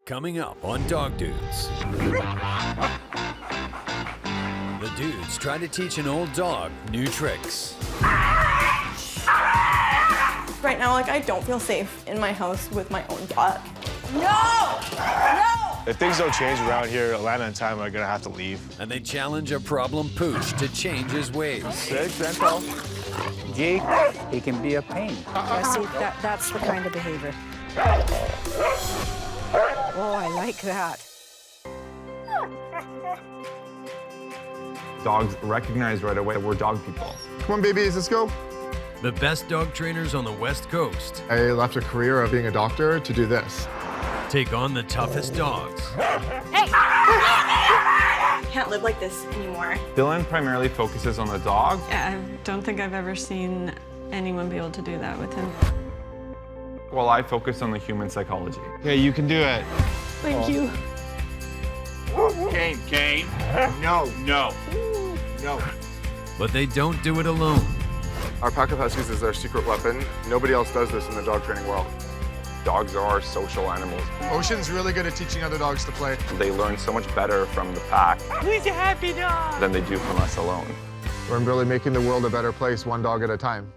Coming up on Dog Dudes. The dudes try to teach an old dog new tricks. Right now, I don't feel safe in my house with my own dog. No! No! If things don't change around here, Alana and Time are gonna have to leave. And they challenge a problem pooch to change his ways. Jake, he can be a pain. See, that's the kind of behavior. Oh, I like that. Dogs recognize right away we're dog people. Come on, babies, let's go. The best dog trainers on the West Coast I left a career of being a doctor to do this. take on the toughest dogs. Can't live like this anymore. Dylan primarily focuses on the dog. I don't think I've ever seen anyone be able to do that with him. While I focus on the human psychology. Okay, you can do it. Thank you. Kane. No. But they don't do it alone. Our pack of huskies is our secret weapon. Nobody else does this in the dog training world. Dogs are social animals. Ocean's really good at teaching other dogs to play. They learn so much better from the pack Who's a happy dog? than they do from us alone. We're really making the world a better place, one dog at a time.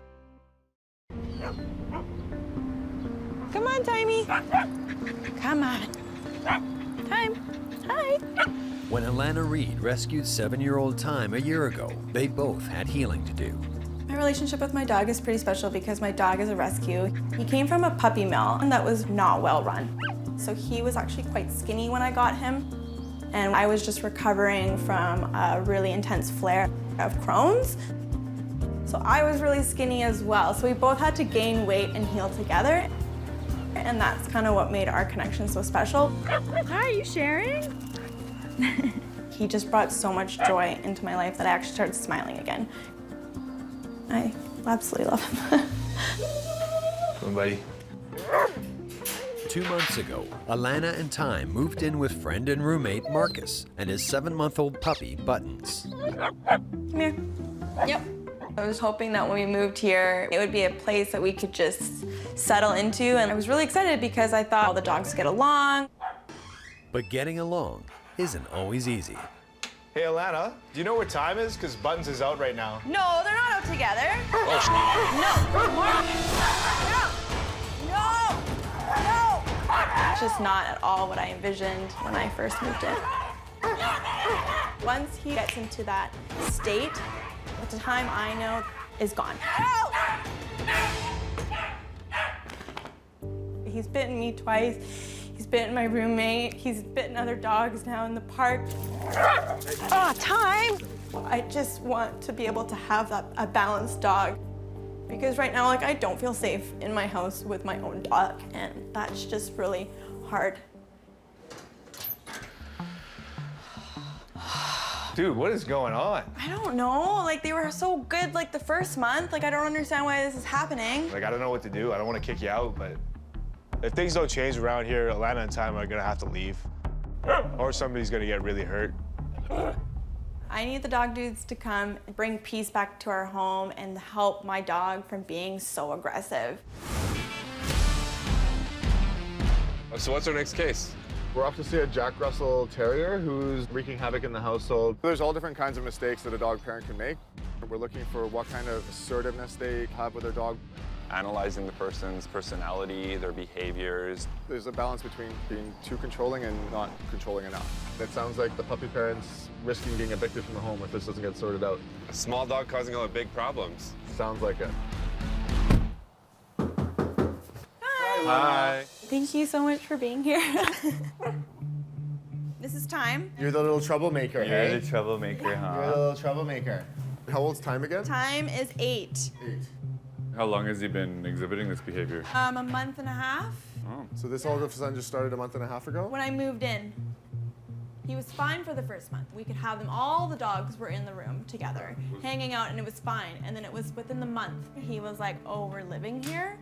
Come on, Timey. Come on. Time. Hi. When Alana Reed rescued 7-year-old Time a year ago, they both had healing to do. My relationship with my dog is pretty special because my dog is a rescue. He came from a puppy mill that was not well run. So he was actually quite skinny when I got him. And I was just recovering from a really intense flare of Crohn's. So I was really skinny as well. So we both had to gain weight and heal together. And that's kind of what made our connection so special. Hi, are you sharing? He just brought so much joy into my life that I actually started smiling again. I absolutely love him. Come on, buddy. 2 months ago, Alana and Time moved in with friend and roommate Marcus and his 7-month-old puppy, Buttons. Come here. Yep. I was hoping that when we moved here, it would be a place that we could just settle into. And I was really excited because I thought all the dogs get along. But getting along isn't always easy. Hey, Alana, do you know where Time is? Because Buttons is out right now. No, they're not out together. No. It's just not at all what I envisioned when I first moved in. Once he gets into that state, the Time I know is gone. He's bitten me twice. He's bitten my roommate. He's bitten other dogs now in the park. Oh, Time! I just want to be able to have a balanced dog. Because right now, I don't feel safe in my house with my own dog, and that's just really hard. Dude, what is going on? I don't know, they were so good the first month. I don't understand why this is happening. I don't know what to do. I don't want to kick you out, but if things don't change around here, Alana and Time are gonna have to leave. Or somebody's gonna get really hurt. I need the dog dudes to come and bring peace back to our home and help my dog from being so aggressive. So what's our next case? We're off to see a Jack Russell Terrier who's wreaking havoc in the household. There's all different kinds of mistakes that a dog parent can make. We're looking for what kind of assertiveness they have with their dog. Analyzing the person's personality, their behaviors. There's a balance between being too controlling and not controlling enough. It sounds like the puppy parents risking being evicted from the home if this doesn't get sorted out. A small dog causing all the big problems. Sounds like it. Hi. Thank you so much for being here. This is Time. You're the little troublemaker, You're the troublemaker, huh? You're the little troublemaker. How old's Time again? Time is 8. 8. How long has he been exhibiting this behavior? A month and a half. So this all of a sudden just started a month and a half ago? When I moved in, he was fine for the first month. We could have them, all the dogs were in the room together, hanging out, and it was fine. And then it was within the month, he was like, oh, we're living here?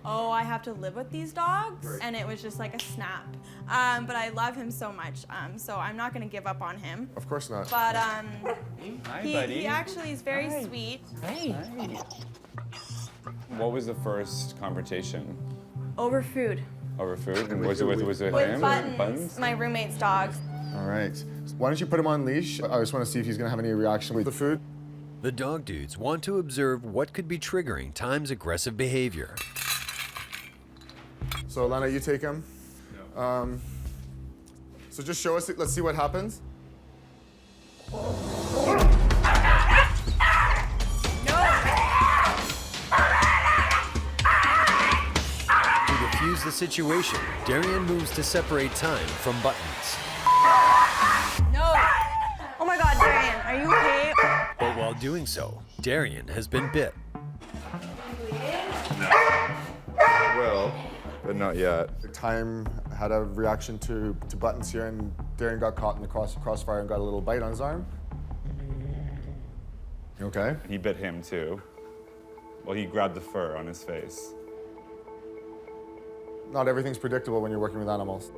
Oh, I have to live with these dogs? Right. And it was just like a snap. But I love him so much, so I'm not gonna give up on him. Of course not. But Hi, buddy. he actually is very sweet. Hey. What was the first confrontation? Over food. Over food? And was it with him? With Buttons? Buttons, my roommate's dogs. All right. Why don't you put him on leash? I just want to see if he's going to have any reaction with the food. The dog dudes want to observe what could be triggering Time's aggressive behavior. So, Lana, you take him. So just show us, let's see what happens. To defuse the situation, Darian moves to separate Time from Buttons. No! Oh my God, Darian, are you okay? But while doing so, Darian has been bit. Well, but not yet. Time had a reaction to Buttons here, and Darian got caught in the crossfire and got a little bite on his arm. You okay? He bit him too. Well, he grabbed the fur on his face. Not everything's predictable when you're working with animals.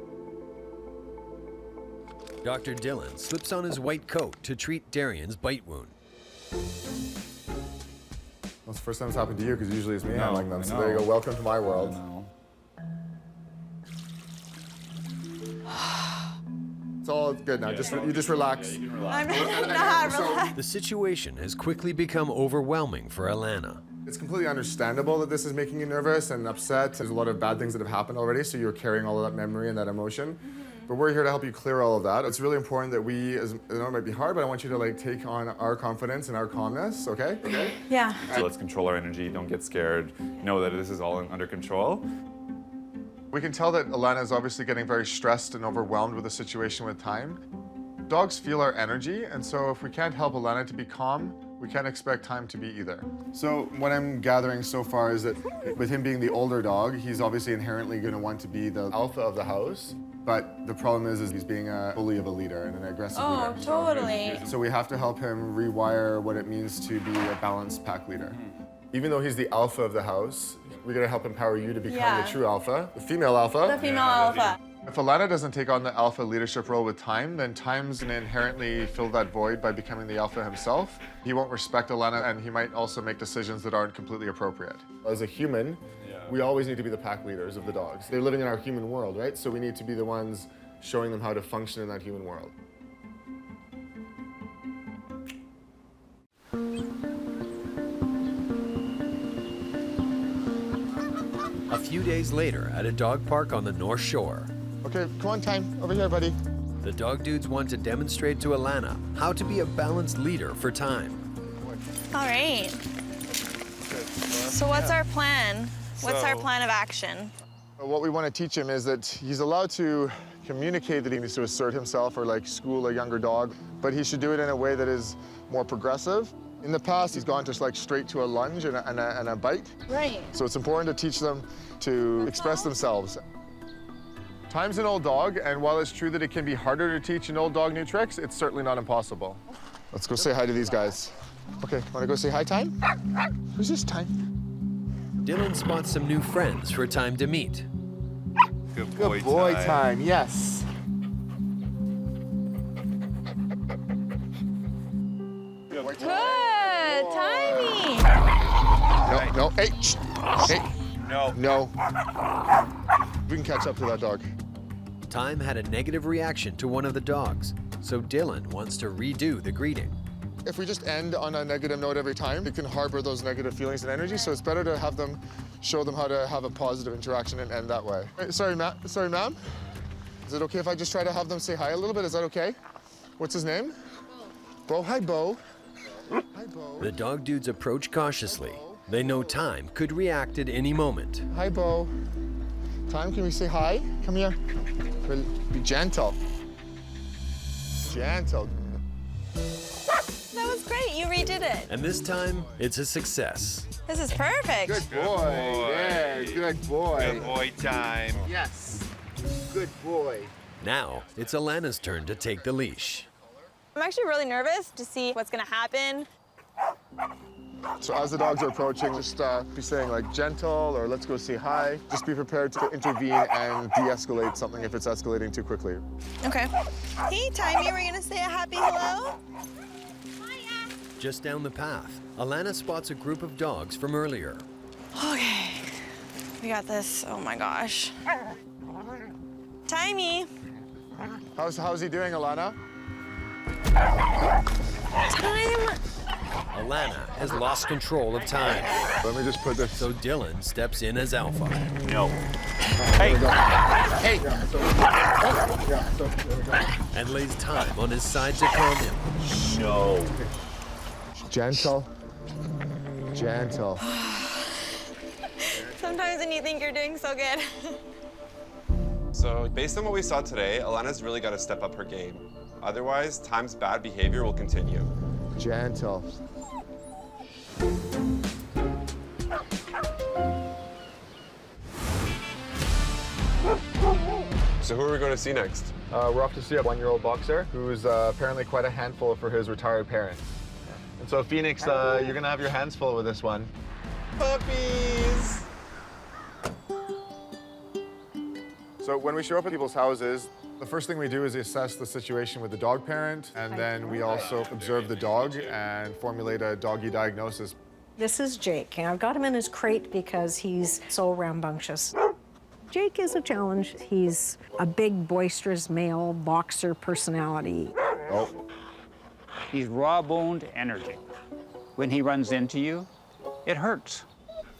Dr. Dillon slips on his white coat to treat Darian's bite wound. That's the first time it's happened to you, because usually it's me handling them. I So there you go. know. Welcome to my world. No. It's all good now. You just relax. I'm not relaxed. The situation has quickly become overwhelming for Alana. It's completely understandable that this is making you nervous and upset. There's a lot of bad things that have happened already, so you're carrying all of that memory and that emotion. But we're here to help you clear all of that. It's really important that we, I know it might be hard, but I want you to take on our confidence and our calmness, okay? Okay? Yeah. So let's control our energy. Don't get scared. Know that this is all under control. We can tell that Alana is obviously getting very stressed and overwhelmed with the situation with Time. Dogs feel our energy, and so if we can't help Alana to be calm, we can't expect Time to be either. So what I'm gathering so far is that with him being the older dog, he's obviously inherently going to want to be the alpha of the house. But the problem is he's being a bully of a leader and an aggressive Oh, leader. totally. So we have to help him rewire what it means to be a balanced pack leader. Even though he's the alpha of the house, we're gonna help empower you to become the true alpha, the female alpha. The female alpha. If Alana doesn't take on the alpha leadership role with Time, then Time's gonna inherently fill that void by becoming the alpha himself. He won't respect Alana, and he might also make decisions that aren't completely appropriate. As a human, we always need to be the pack leaders of the dogs. They're living in our human world, right? So we need to be the ones showing them how to function in that human world. A few days later, at a dog park on the North Shore, Okay, come on, Time. Over here, buddy. the dog dudes want to demonstrate to Alana how to be a balanced leader for Time. All right. So what's our plan? What's our plan of action? What we want to teach him is that he's allowed to communicate that he needs to assert himself or school a younger dog, but he should do it in a way that is more progressive. In the past, he's gone just straight to a lunge and a bite. Right. So it's important to teach them to express themselves. Time's an old dog, and while it's true that it can be harder to teach an old dog new tricks, it's certainly not impossible. Let's go say hi to these guys. Okay, wanna go say hi, Time? Who's this, Time? Dylan spots some new friends for Time to meet. Good Boy, Time, yes. Good timing. No, hey, shh. Hey. No. We can catch up to that dog. Time had a negative reaction to one of the dogs, so Dylan wants to redo the greeting. If we just end on a negative note every time, it can harbor those negative feelings and energy, so it's better to have them, show them how to have a positive interaction and end that way. Hey, sorry, ma'am. Is it okay if I just try to have them say hi a little bit? Is that okay? What's his name? Bo. Hi, Bo. Hi, Bo. The dog dudes approach cautiously. They know Time could react at any moment. Hi, Bo. Time, can we say hi? Come here. Be gentle. Gentle. That was great. You redid it. And this time, it's a success. This is perfect. Good boy. Yeah, good boy. Good boy time. Yes. Good boy. Now, it's Alana's turn to take the leash. I'm actually really nervous to see what's gonna happen. So as the dogs are approaching, just be saying gentle or let's go say hi. Just be prepared to intervene and de-escalate something if it's escalating too quickly. Okay. Hey, Timey, we're gonna say a happy hello. Just down the path, Alana spots a group of dogs from earlier. Okay. We got this. Oh my gosh. Timey. How's he doing, Alana? Time. Alana has lost control of time, Let me just put this. so Dylan steps in as alpha. No. Hey. Hey. And lays time on his side to calm him. No. Gentle. Gentle. Sometimes when you think you're doing so good. So based on what we saw today, Alana's really got to step up her game. Otherwise, Time's bad behavior will continue. Gentle. So who are we going to see next? We're off to see a 1-year-old boxer who's apparently quite a handful for his retired parent. And so, Phoenix, you're gonna have your hands full with this one. Puppies! So when we show up at people's houses, the first thing we do is assess the situation with the dog parent, and then we also observe the dog and formulate a doggy diagnosis. This is Jake, and I've got him in his crate because he's so rambunctious. Jake is a challenge. He's a big, boisterous male boxer personality. Oh, He's raw-boned energy. When he runs into you, it hurts.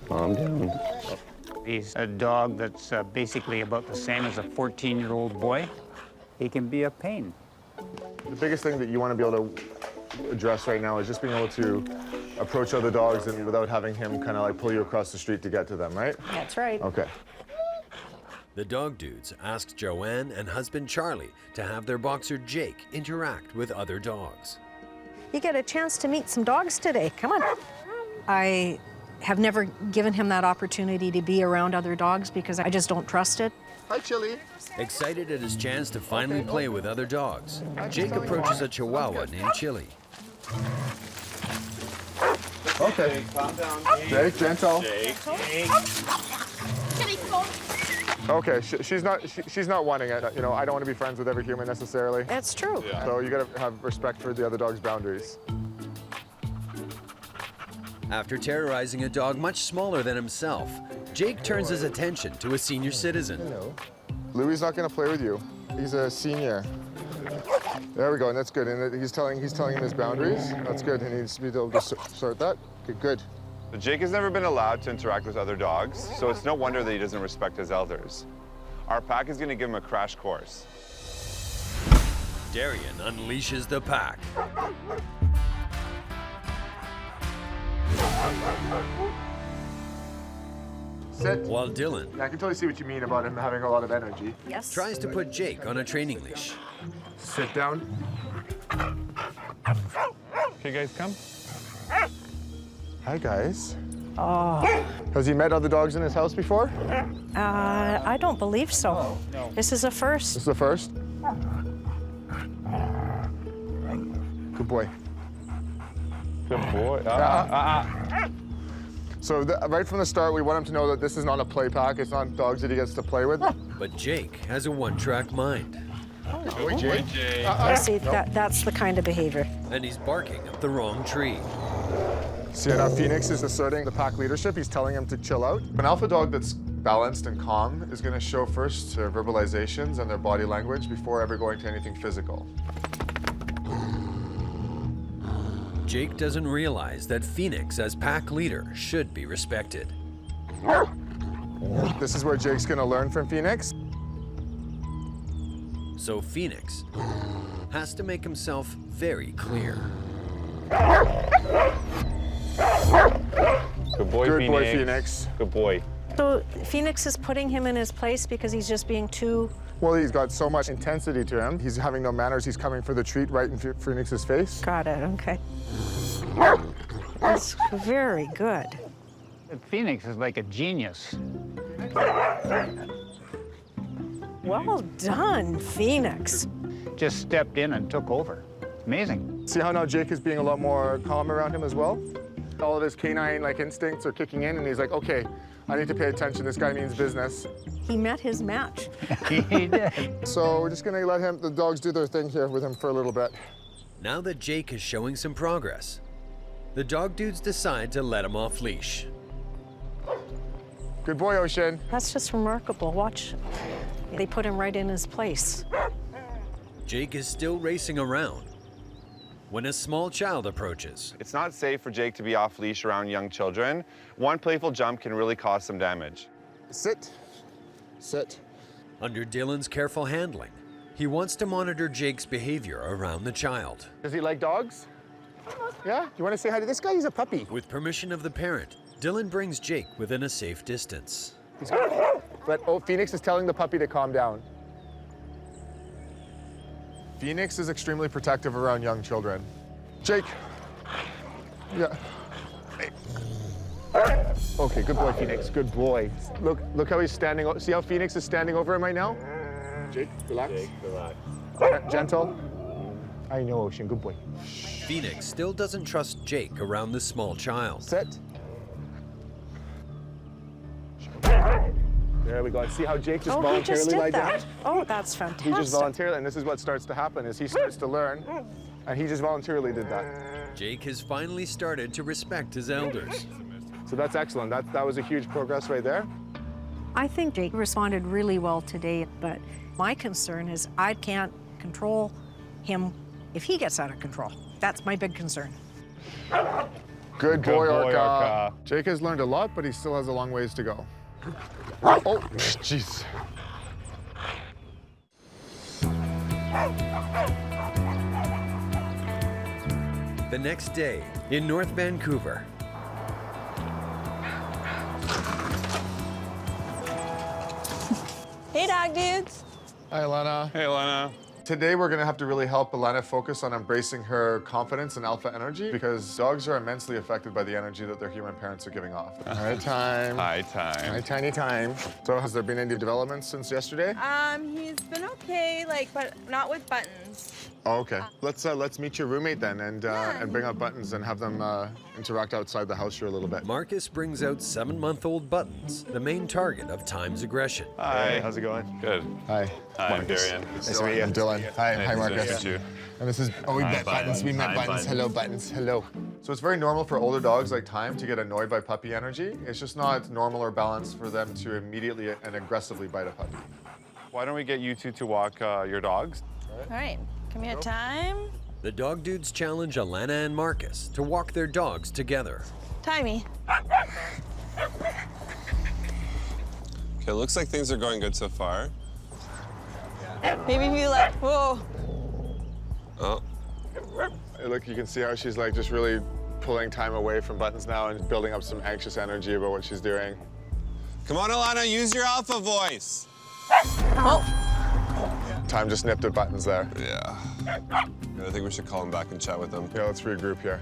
Calm down. He's a dog that's basically about the same as a 14-year-old boy. He can be a pain. the biggest thing that you want to be able to address right now is just being able to approach other dogs and without having him kind of like pull you across the street to get to them, right? That's right. Okay. The dog dudes asked Joanne and husband Charlie to have their boxer Jake interact with other dogs. You get a chance to meet some dogs today. Come on. I have never given him that opportunity to be around other dogs because I just don't trust it. Hi, Chili. Excited at his chance to finally play with other dogs, Jake approaches a Chihuahua named Chili. Okay. Calm down. Jake, gentle. Jake. Okay, she's not wanting it. You know, I don't want to be friends with every human necessarily. That's true. So you gotta have respect for the other dog's boundaries. After terrorizing a dog much smaller than himself, Jake turns his attention to a senior citizen. Louie's not gonna play with you. He's a senior. There we go, and that's good. And he's telling him his boundaries. That's good. He needs to be able to sort that. Okay, good. So Jake has never been allowed to interact with other dogs, so it's no wonder that he doesn't respect his elders. Our pack is going to give him a crash course. Darian unleashes the pack. Sit. While Dylan I can totally see what you mean about him having a lot of energy. Yes. tries to put Jake on a training leash. Sit down. Okay, guys, come. Hi, guys. Oh, Has he met other dogs in his house before? I don't believe so. No. This is a first. This is the first? Good boy. Good boy. So right from the start, we want him to know that this is not a play pack. It's not dogs that he gets to play with. But Jake has a one-track mind, Boy, Jake. See, that's the kind of behavior. and he's barking up the wrong tree. See how Phoenix is asserting the pack leadership. He's telling him to chill out. An alpha dog that's balanced and calm is going to show first their verbalizations and their body language before ever going to anything physical. Jake doesn't realize that Phoenix, as pack leader, should be respected. This is where Jake's going to learn from Phoenix. So Phoenix has to make himself very clear. Good boy, Good Phoenix. boy, Phoenix. Good boy. So Phoenix is putting him in his place because he's just being too. Well, he's got so much intensity to him. He's having no manners. He's coming for the treat right in Phoenix's face. Got it. Okay. That's very good. Phoenix is like a genius. Well done, Phoenix. Just stepped in and took over. Amazing. See how now Jake is being a lot more calm around him as well? All of his canine instincts are kicking in, and he's like, okay, I need to pay attention. This guy means business. He met his match. He did. So we're just gonna let the dogs do their thing here with him for a little bit. Now that Jake is showing some progress, the dog dudes decide to let him off leash. Good boy, Ocean. That's just remarkable. Watch. They put him right in his place. Jake is still racing around when a small child approaches. It's not safe for Jake to be off leash around young children. One playful jump can really cause some damage. Sit. Sit. Under Dylan's careful handling, he wants to monitor Jake's behavior around the child. Does he like dogs? Yeah? You want to say hi to this guy? He's a puppy. With permission of the parent, Dylan brings Jake within a safe distance. But Phoenix is telling the puppy to calm down. Phoenix is extremely protective around young children. Jake. Yeah. Okay, good boy, Phoenix. Good boy. Look how he's standing. See how Phoenix is standing over him right now? Jake, relax. Jake, relax. Gentle. I know, Ocean. Good boy. Phoenix still doesn't trust Jake around the small child. Sit. There we go. See how Jake just Oh, he just voluntarily lied did down? that. Oh, that's He fantastic. just voluntarily, and this is what starts to happen, is he starts to learn, and he just voluntarily did that. Jake has finally started to respect his elders. So that's excellent. That was a huge progress right there. I think Jake responded really well today, but my concern is I can't control him if he gets out of control. That's my big concern. Good boy, boy, Orca. Orca. Jake has learned a lot, but he still has a long ways to go. Oh, jeez. The next day, in North Vancouver, Hey, dog dudes. Hi, Alana. Hey, Lana. Today, we're gonna have to really help Alana focus on embracing her confidence and alpha energy because dogs are immensely affected by the energy that their human parents are giving off. All right, time. Hi, time. Hi, tiny time. So has there been any developments since yesterday? He's been okay, but not with buttons. Oh, okay. Let's meet your roommate then and bring out Buttons and have them interact outside the house here a little bit. Marcus brings out 7-month-old Buttons, the main target of Time's aggression. Hey, how's it going? Good. Hi. Hi, I'm Darian. Nice to meet you. I'm Dylan. Hi, Nice hi, to Marcus. meet you. And this is, we Hi, met Buttons. We met Hi, Buttons. Buttons. Hello, Buttons. Hello. So it's very normal for older dogs like Time to get annoyed by puppy energy. It's just not normal or balanced for them to immediately and aggressively bite a puppy. Why don't we get you two to walk your dogs? All right, come here, Time. The dog dudes challenge Alana and Marcus to walk their dogs together. Timey. Okay, looks like things are going good so far. Maybe if you whoa. Oh, Hey, look, you can see how she's like just really pulling Time away from Buttons now and building up some anxious energy about what she's doing. come on, Alana, use your alpha voice. Oh. Time just nipped at Buttons there. Yeah. I think we should call him back and chat with him. Yeah, let's regroup here.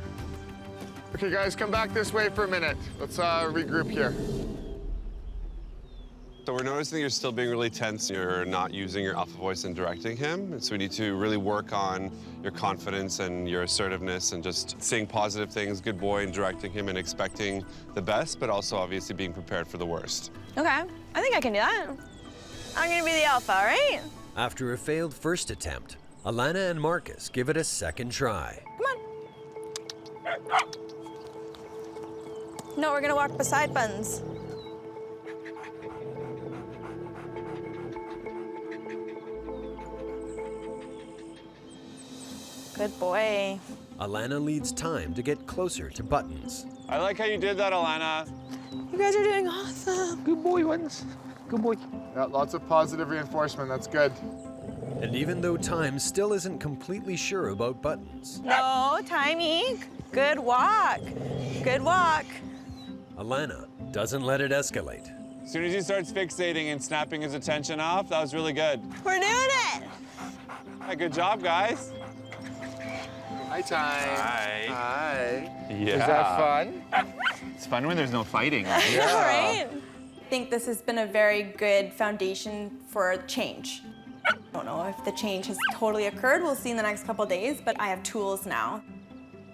Okay, guys, come back this way for a minute. Let's regroup here. So we're noticing you're still being really tense. You're not using your alpha voice and directing him. So we need to really work on your confidence and your assertiveness and just saying positive things, good boy, and directing him and expecting the best, but also obviously being prepared for the worst. Okay, I think I can do that. I'm gonna be the alpha, all right? After a failed first attempt, Alana and Marcus give it a second try. Come on. No, we're gonna walk beside Buttons. Good boy. Alana leads Time to get closer to Buttons. I like how you did that, Alana. You guys are doing awesome. Good boy, Buttons. Good boy. Yeah, lots of positive reinforcement. That's good. And even though Time still isn't completely sure about Buttons, No, Timey. Good walk. Good walk. Alana doesn't let it escalate. As soon as he starts fixating and snapping his attention off, that was really good. We're doing it. Hey, good job, guys. Hi, Time. Hi. Hi. Yeah. Is that fun? It's fun when there's no fighting. Yeah. Right? I think this has been a very good foundation for change. I don't know if the change has totally occurred. We'll see in the next couple days, but I have tools now.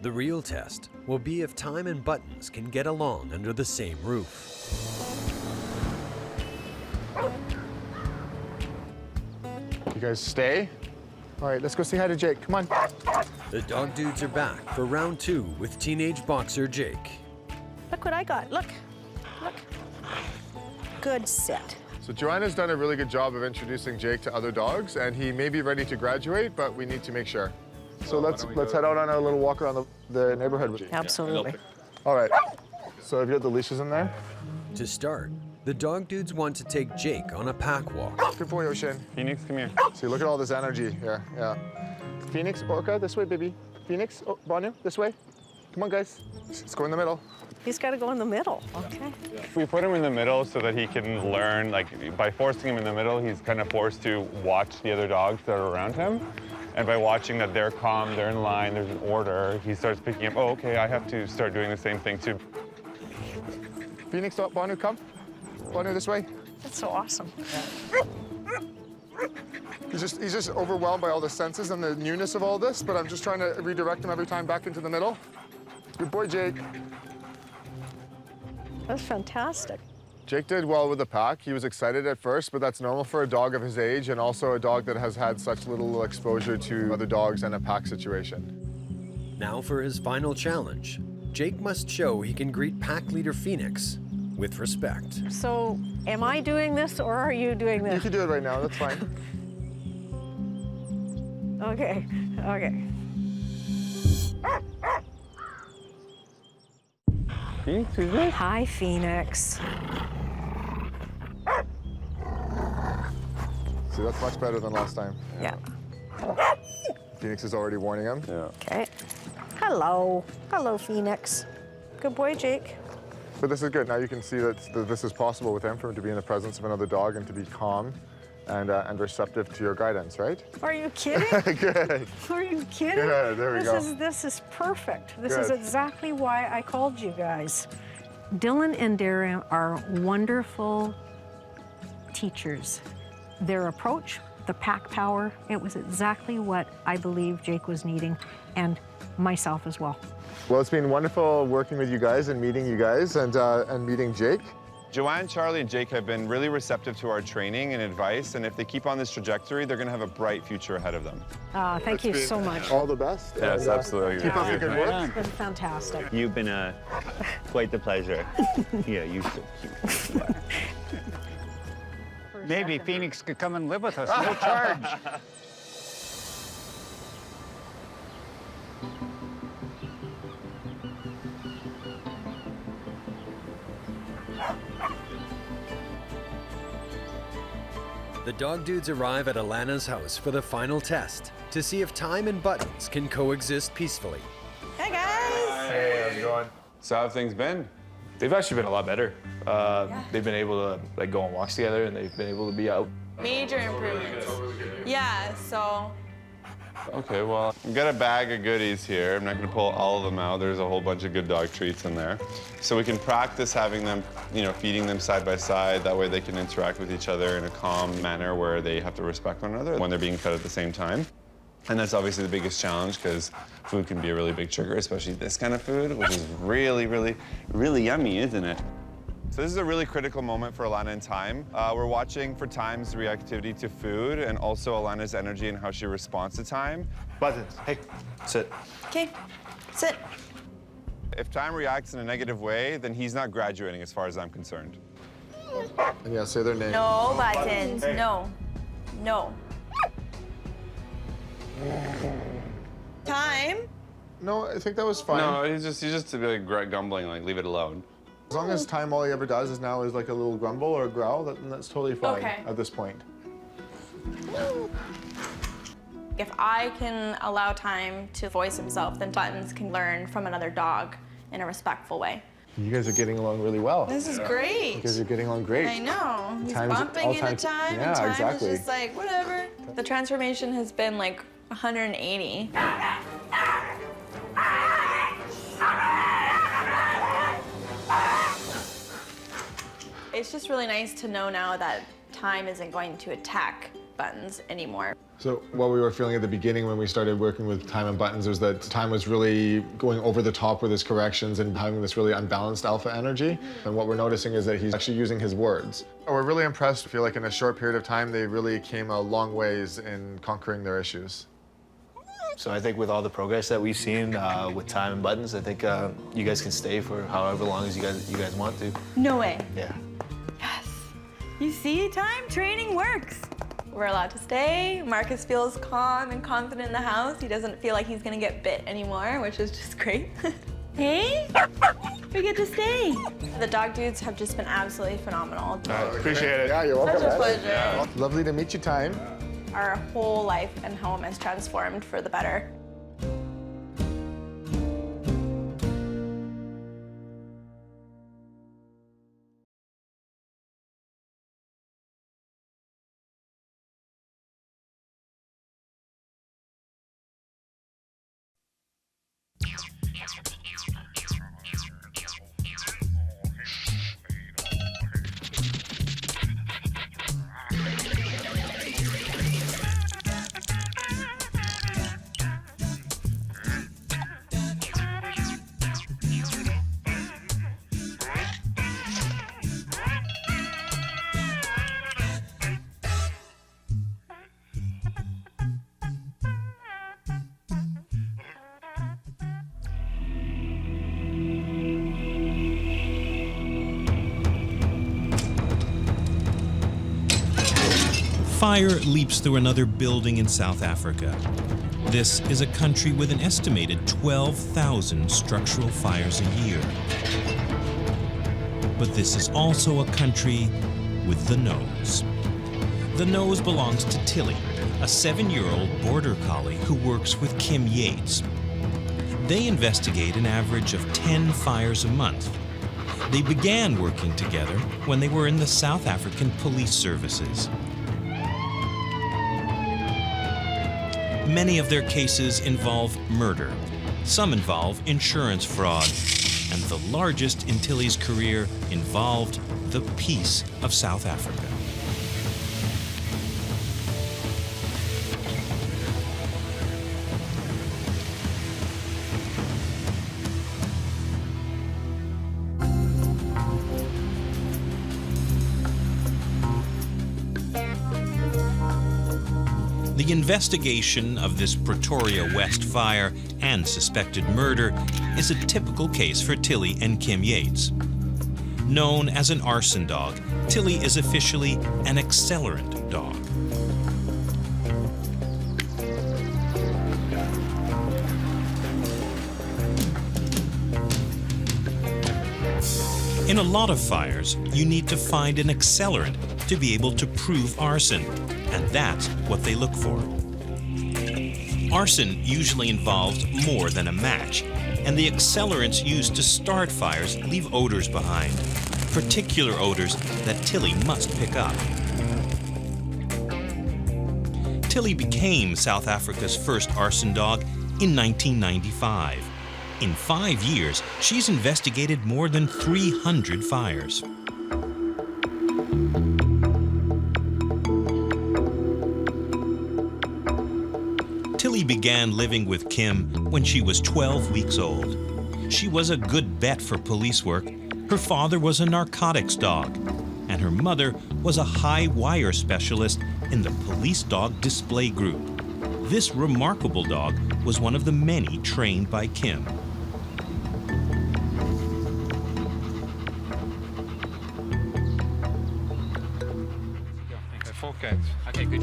The real test will be if Time and Buttons can get along under the same roof. You guys stay? All right, let's go say hi to Jake. Come on. The dog dudes are back for round 2 with teenage boxer Jake. Look what I got. Look. Look. good sit. So Joanna's done a really good job of introducing Jake to other dogs, and he may be ready to graduate, but we need to make sure. So let's head out on a little walk around the neighborhood. Absolutely. All right. So have you got the leashes in there? To start, the dog dudes want to take Jake on a pack walk. Good boy, Ocean. Phoenix, come here. See, look at all this energy here. Yeah. Phoenix, Orca, this way, baby. Phoenix, oh, Banu, this way. Come on, guys. Let's go in the middle. He's got to go in the middle. Okay. We put him in the middle so that he can learn, like by forcing him in the middle, he's kind of forced to watch the other dogs that are around him. And by watching that they're calm, they're in line, there's an order, he starts picking up, oh, okay, I have to start doing the same thing too. Phoenix, Banu, come. Banu, this way. That's so awesome. He's just overwhelmed by all the senses and the newness of all this, but I'm just trying to redirect him every time back into the middle. Good boy, Jake. That's fantastic. Jake did well with the pack. He was excited at first, but that's normal for a dog of his age and also a dog that has had such little exposure to other dogs in a pack situation. Now for his final challenge. Jake must show he can greet pack leader Phoenix with respect. So, am I doing this or are you doing You this? can do it right now, that's fine. Okay, okay. Phoenix, who's this? Hi, Phoenix. See, that's much better than last time. Yeah. Phoenix is already warning him. Yeah. Okay. Hello. Hello, Phoenix. Good boy, Jake. But this is good. Now you can see that this is possible with him, for him to be in the presence of another dog and to be calm and receptive to your guidance, right? Are you kidding? Good. Are you kidding? Good, there we go. This is perfect. This is Good. exactly why I called you guys. Dylan and Darren are wonderful teachers. Their approach, the pack power, it was exactly what I believe Jake was needing, and myself as well. Well, it's been wonderful working with you guys and meeting you guys and meeting Jake. Joanne, Charlie, and Jake have been really receptive to our training and advice, and if they keep on this trajectory, they're going to have a bright future ahead of them. Thank you so much. All the best. Yes, and, absolutely. Keep up the good work. It's been fantastic. You've been quite the pleasure. Yeah, you're so cute. Maybe Phoenix could come and live with us, no charge. The dog dudes arrive at Alana's house for the final test to see if Time and Buttons can coexist peacefully. Hey guys! Hey, how's it going? So how have things been? They've actually been a lot better. They've been able to go on walks together, and they've been able to be out. Major improvements. Yeah, so Okay, well, I've got a bag of goodies here. I'm not going to pull all of them out. There's a whole bunch of good dog treats in there. So we can practice having them, feeding them side by side. That way they can interact with each other in a calm manner where they have to respect one another when they're being fed at the same time. And that's obviously the biggest challenge because food can be a really big trigger, especially this kind of food, which is really, really, really yummy, isn't it? So this is a really critical moment for Alana and Time. We're watching for Time's reactivity to food and also Alana's energy and how she responds to Time. Buttons, hey, sit. okay, sit. If Time reacts in a negative way, then he's not graduating as far as I'm concerned. And yeah, say their name. No buttons. No. No. Time. No, I think that was fine. No, he's just like grumbling, like leave it alone. As long as Time all he ever does is now is like a little grumble or a growl, that's totally fine Okay. at this point. If I can allow Time to voice himself, then Buttons can learn from another dog in a respectful way. You guys are getting along really well. This is great. You guys are getting along great. I know. He's Time's- bumping all into Time's- Time, yeah, and Time exactly. is just like, whatever. The transformation has been like 180. It's just really nice to know now that Time isn't going to attack Buttons anymore. So what we were feeling at the beginning when we started working with Time and Buttons was that Time was really going over the top with his corrections and having this really unbalanced alpha energy. And what we're noticing is that he's actually using his words. We're really impressed. I feel like in a short period of time, they really came a long ways in conquering their issues. So I think with all the progress that we've seen with Time and Buttons, I think you guys can stay for however long as you guys want to. No way. Yeah. Yes. You see, training works. We're allowed to stay. Marcus feels calm and confident in the house. He doesn't feel like he's gonna get bit anymore, which is just great. Hey, we get to stay. The dog dudes have just been absolutely phenomenal. Appreciate it. Yeah, you're welcome. Such a pleasure. Yeah. Lovely to meet you, Time. Our whole life and home is transformed for the better. Fire leaps through another building in South Africa. This is a country with an estimated 12,000 structural fires a year. But this is also a country with the nose. The nose belongs to Tilly, a 7-year-old border collie who works with Kim Yates. They investigate an average of 10 fires a month. They began working together when they were in the South African police services. Many of their cases involve murder. Some involve insurance fraud. And the largest in Tilly's career involved the peace of South Africa. The investigation of this Pretoria West fire and suspected murder is a typical case for Tilly and Kim Yates. Known as an arson dog, Tilly is officially an accelerant dog. In a lot of fires, you need to find an accelerant to be able to prove arson, and that's what they look for. Arson usually involves more than a match, and the accelerants used to start fires leave odors behind, particular odors that Tilly must pick up. Tilly became South Africa's first arson dog in 1995. In 5 years, she's investigated more than 300 fires. Tilly began living with Kim when she was 12 weeks old. She was a good bet for police work. Her father was a narcotics dog, and her mother was a high wire specialist in the police dog display group. This remarkable dog was one of the many trained by Kim. Okay, good.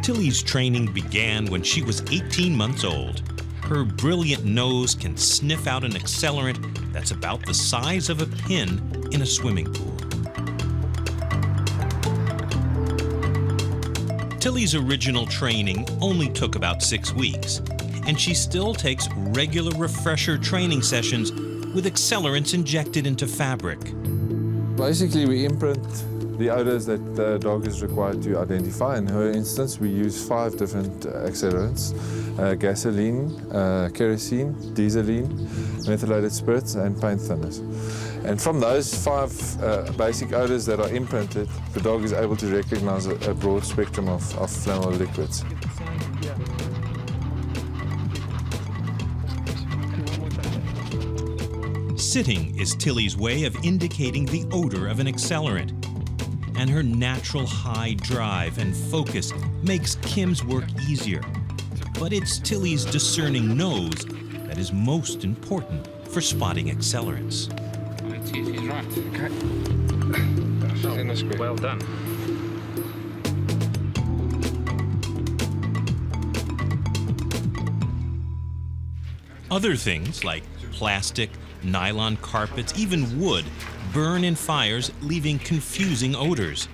Tilly's training began when she was 18 months old. Her brilliant nose can sniff out an accelerant that's about the size of a pin in a swimming pool. Tilly's original training only took about 6 weeks, and she still takes regular refresher training sessions with accelerants injected into fabric. Basically, we imprint the odors that the dog is required to identify. In her instance, we use 5 different accelerants: gasoline, kerosene, dieseline, methylated spirits, and paint thinners. And from those 5 basic odors that are imprinted, the dog is able to recognize a broad spectrum of flammable liquids. Sitting is Tilly's way of indicating the odor of an accelerant. And her natural high drive and focus makes Kim's work easier. But it's Tilly's discerning nose that is most important for spotting accelerants. Let's see if he's right. Okay. Well done. Other things like plastic, nylon carpets, even wood burn in fires, leaving confusing odors.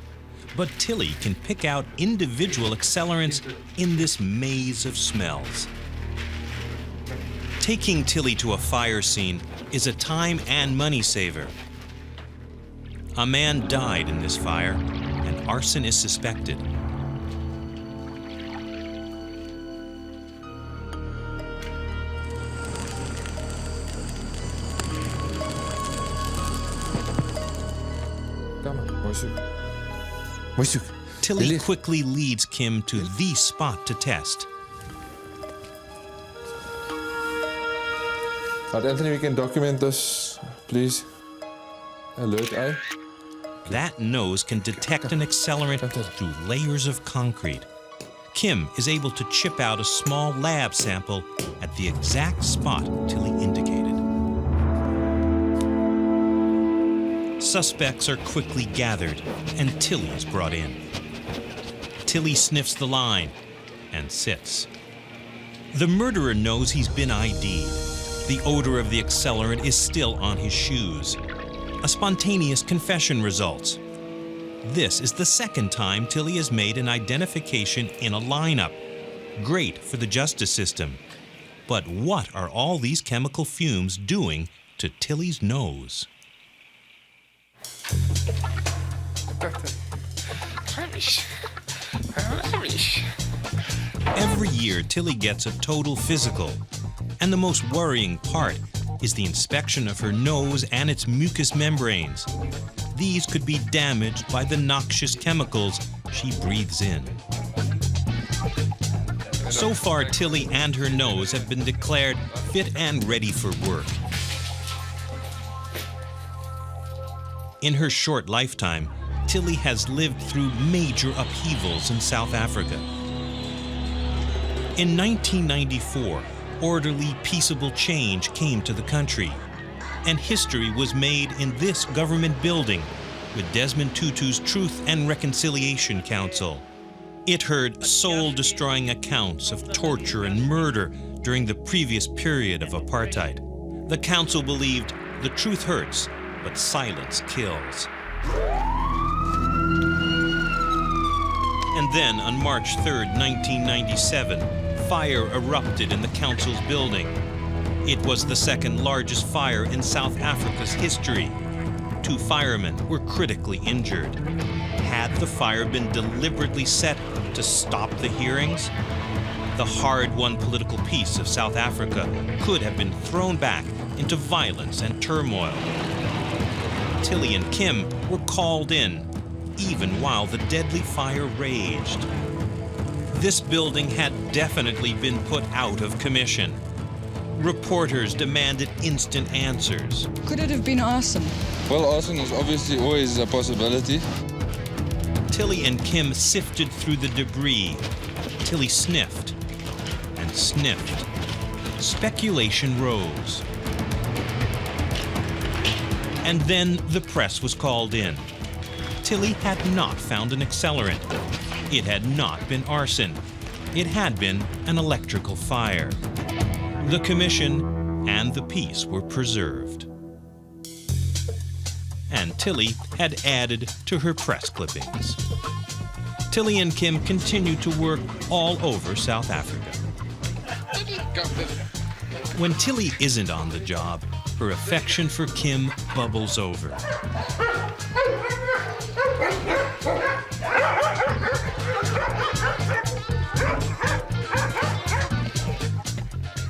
But Tilly can pick out individual accelerants in this maze of smells. Taking Tilly to a fire scene is a time and money saver. A man died in this fire, and arson is suspected. Tilly quickly leads Kim to the spot to test. But Anthony, we can document this, please. Alert eye. That nose can detect an accelerant through layers of concrete. Kim is able to chip out a small lab sample at the exact spot Tilly indicated. Suspects are quickly gathered, and Tilly is brought in. Tilly sniffs the line and sits. The murderer knows he's been ID'd. The odor of the accelerant is still on his shoes. A spontaneous confession results. This is the second time Tilly has made an identification in a lineup. Great for the justice system. But what are all these chemical fumes doing to Tilly's nose? Every year, Tilly gets a total physical. And the most worrying part is the inspection of her nose and its mucous membranes. These could be damaged by the noxious chemicals she breathes in. So far, Tilly and her nose have been declared fit and ready for work. In her short lifetime, Tilly has lived through major upheavals in South Africa. In 1994, orderly, peaceable change came to the country, and history was made in this government building with Desmond Tutu's Truth and Reconciliation Council. It heard soul-destroying accounts of torture and murder during the previous period of apartheid. The council believed the truth hurts, but silence kills. And then, on March 3rd, 1997, fire erupted in the council's building. It was the second largest fire in South Africa's history. 2 firemen were critically injured. Had the fire been deliberately set to stop the hearings? The hard-won political peace of South Africa could have been thrown back into violence and turmoil. Tilly and Kim were called in, even while the deadly fire raged. This building had definitely been put out of commission. Reporters demanded instant answers. Could it have been arson? Well, arson is obviously always a possibility. Tilly and Kim sifted through the debris. Tilly sniffed and sniffed. Speculation rose. And then the press was called in. Tilly had not found an accelerant. It had not been arson. It had been an electrical fire. The commission and the peace were preserved. And Tilly had added to her press clippings. Tilly and Kim continued to work all over South Africa. When Tilly isn't on the job, her affection for Kim bubbles over.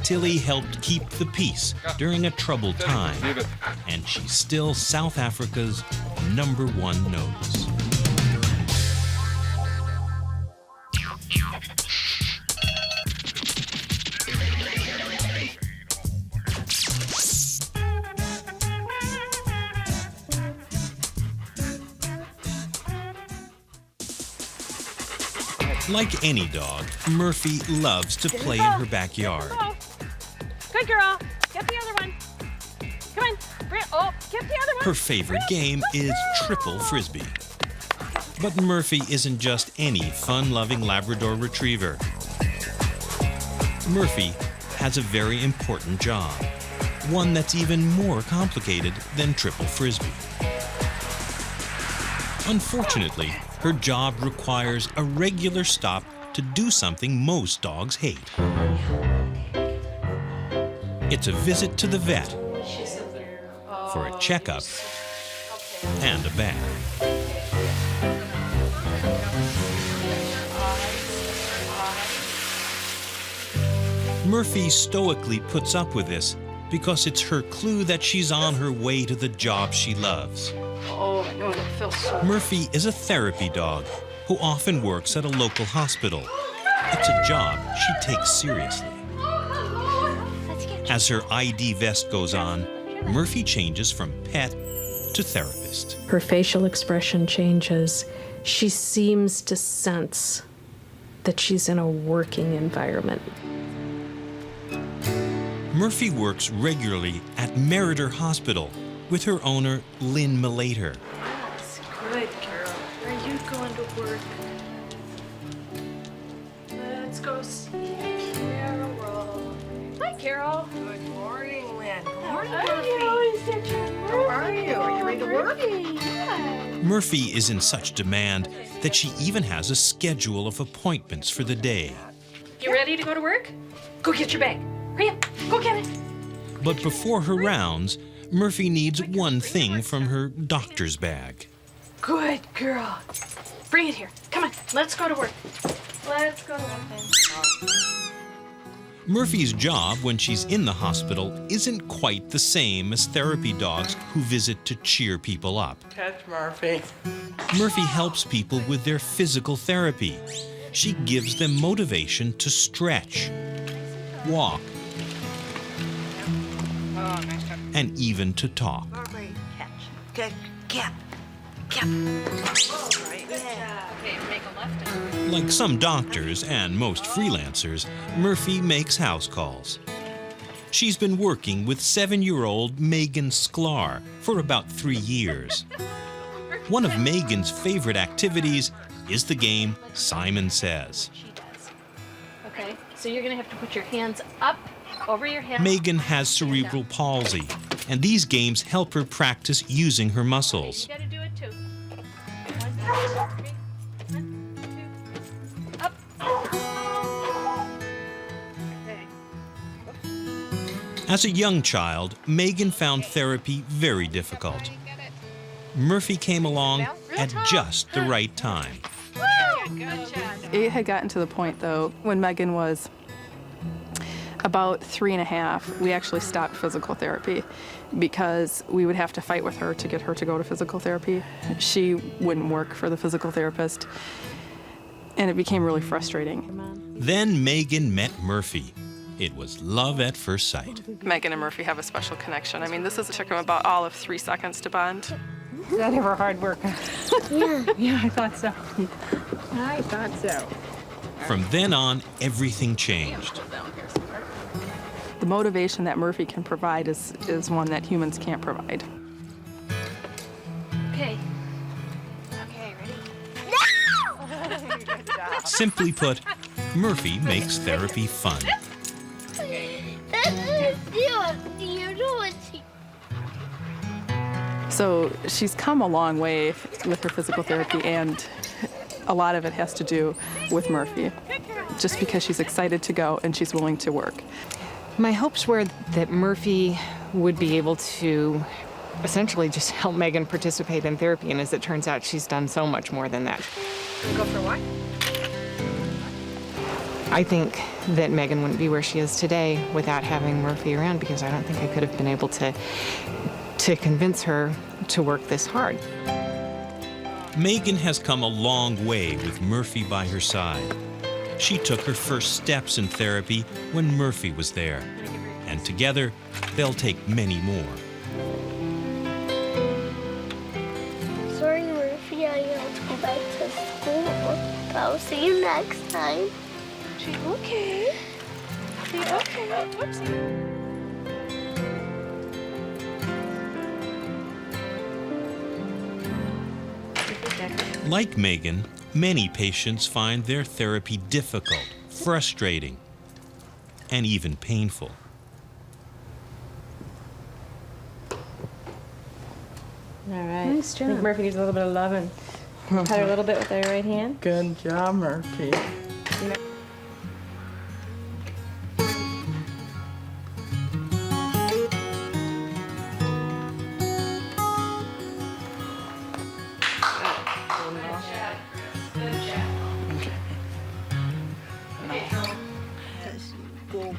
Tilly helped keep the peace during a troubled time, and she's still South Africa's #1 nose. Like any dog, Murphy loves to play in her backyard. Good girl. Get the other one. Come on. Oh, get the other one. Her favorite game is triple frisbee. But Murphy isn't just any fun-loving Labrador retriever. Murphy has a very important job, one that's even more complicated than triple frisbee. Unfortunately, her job requires a regular stop to do something most dogs hate. It's a visit to the vet for a checkup and a bath. Murphy stoically puts up with this because it's her clue that she's on her way to the job she loves. Oh, I know, it feels so. Murphy is a therapy dog who often works at a local hospital. It's a job she takes seriously. As her ID vest goes on, Murphy changes from pet to therapist. Her facial expression changes. She seems to sense that she's in a working environment. Murphy works regularly at Meritor Hospital with her owner, Lynn Malater. That's good, Carol. Are you going to work? Let's go see Carol. Hi, Carol. Good morning, Lynn. Good morning, Murphy. How are you? Are you ready to work? Yeah. Murphy is in such demand that she even has a schedule of appointments for the day. You ready to go to work? Go get your bag. Hurry up. Go get it. But before her rounds, Murphy needs one thing from her doctor's bag. Good girl. Bring it here. Come on. Let's go to work. Let's go to work then. Murphy's job when she's in the hospital isn't quite the same as therapy dogs who visit to cheer people up. Catch Murphy. Murphy helps people with their physical therapy. She gives them motivation to stretch, walk, and even to talk. Catch. Good. Get. Okay, make a left. Like some doctors and most freelancers, Murphy makes house calls. She's been working with 7-year-old Megan Sklar for about 3 years. One of Megan's favorite activities is the game Simon Says. She does. Okay, so you're gonna have to put your hands up over your head. Megan has cerebral palsy, and these games help her practice using her muscles. You gotta do it too. 1, 2, 3. 1, 2. Up. Okay. As a young child, Megan found therapy very difficult. Murphy came along at just the right time. Good job. It had gotten to the point, though, when Megan was about 3.5, we actually stopped physical therapy because we would have to fight with her to get her to go to physical therapy. She wouldn't work for the physical therapist, and it became really frustrating. Then Megan met Murphy. It was love at first sight. Megan and Murphy have a special connection. I mean, this took them about all of 3 seconds to bond. Is that ever hard work? Yeah, I thought so. I thought so. From then on, everything changed. The motivation that Murphy can provide is one that humans can't provide. Okay. Okay, ready? No! Simply put, Murphy makes therapy fun. So she's come a long way with her physical therapy, and a lot of it has to do with Murphy, just because she's excited to go and she's willing to work. My hopes were that Murphy would be able to essentially just help Megan participate in therapy, and as it turns out, she's done so much more than that. Go for a walk? I think that Megan wouldn't be where she is today without having Murphy around, because I don't think I could have been able to convince her to work this hard. Megan has come a long way with Murphy by her side. She took her first steps in therapy when Murphy was there, and together they'll take many more. Sorry, Murphy, I have to go back to school. I'll see you next time. Okay. Okay. Whoopsie. Like Megan, many patients find their therapy difficult, frustrating, and even painful. All right. Nice job. I think Murphy needs a little bit of loving. Pat her a little bit with her right hand. Good job, Murphy.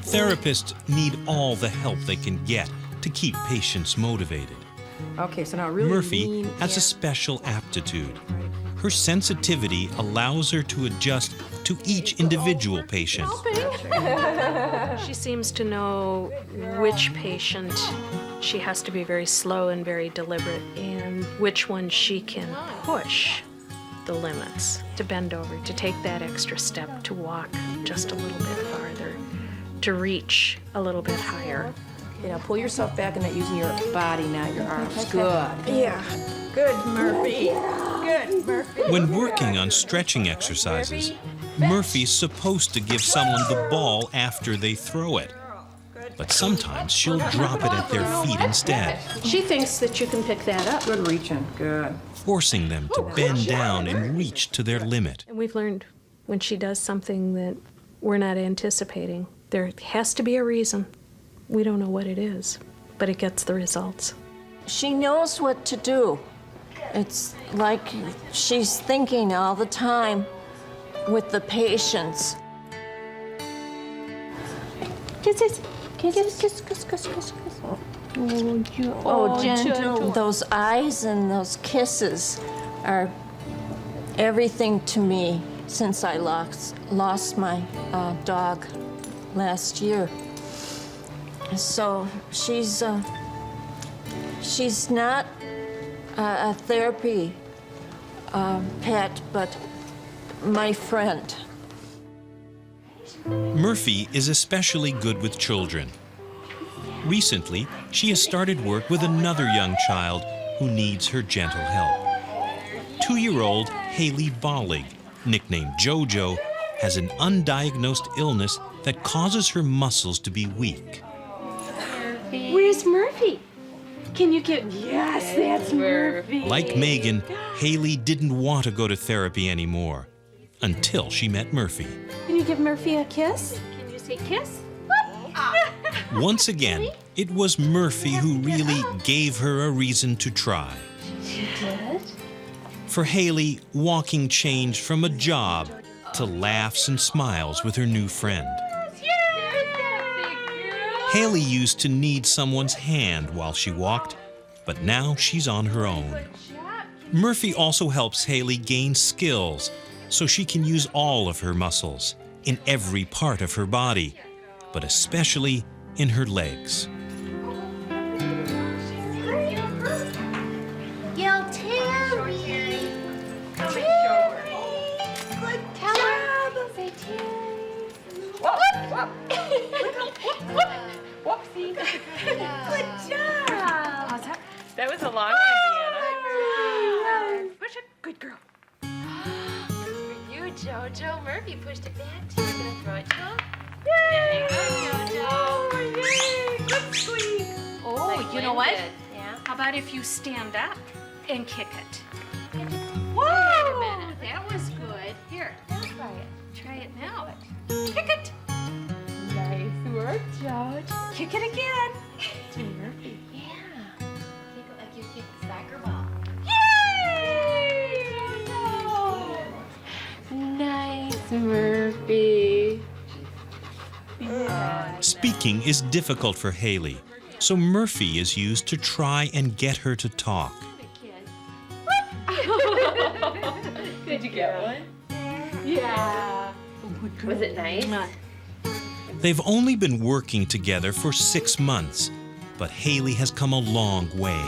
Therapists need all the help they can get to keep patients motivated. Okay, so now really Murphy lean has a in. special aptitude. Her sensitivity allows her to adjust to each individual patient. She seems to know which patient she has to be very slow and very deliberate, and which one she can push the limits, to bend over, to take that extra step, to walk just a little bit farther, to reach a little bit higher. Okay, now pull yourself back and not using your body, not your arms. Good. Yeah. Good, Murphy. Good, Murphy. When working on stretching exercises, Murphy's supposed to give someone the ball after they throw it. But sometimes she'll drop it at their feet instead, She thinks that you can pick that up. Good reaching. Good. forcing them to bend down and reach to their limit. And we've learned when she does something that we're not anticipating, there has to be a reason. We don't know what it is, but it gets the results. She knows what to do. It's like she's thinking all the time with the patients. Kisses. Kiss, kiss, kiss, kiss, kiss, kiss. Oh, gentle. Those eyes and those kisses are everything to me since I lost my dog last year. So she's not a therapy pet, but my friend. Murphy is especially good with children. Recently, she has started work with another young child who needs her gentle help. 2-year-old Haley Bollig, nicknamed JoJo, has an undiagnosed illness that causes her muscles to be weak. Where's Murphy? Can you get... Yes, that's Murphy. Like Megan, Haley didn't want to go to therapy anymore until she met Murphy. Can you give Murphy a kiss? Can you say kiss? Once again, it was Murphy who really gave her a reason to try. She did? For Haley, walking changed from a job to laughs and smiles with her new friend. Haley used to need someone's hand while she walked, but now she's on her own. Murphy also helps Haley gain skills so she can use all of her muscles in every part of her body, but especially in her legs. Yell Terry. Come Terry. Good job. Say Terry. Whoopsie. Good job. That was a long one, Deanna. Push it. Good girl. You, JoJo. Murphy pushed it back to you. Gonna throw it to him. Yay. There you go, JoJo. Oh, yay. Good squeak. Oh, Like you know what? Lynn did. Yeah. How about if you stand up and kick it? Whoa! Wait a minute, that was good. Here, Now try it. try it now. Kick it. Nice work, George. Kick it again. To Murphy. Yeah. Kick it like you kick the soccer ball. Yay! Nice, Murphy. Speaking is difficult for Haley, so Murphy is used to try and get her to talk. Did you get one? Yeah. Was it nice? They've only been working together for 6 months, but Haley has come a long way,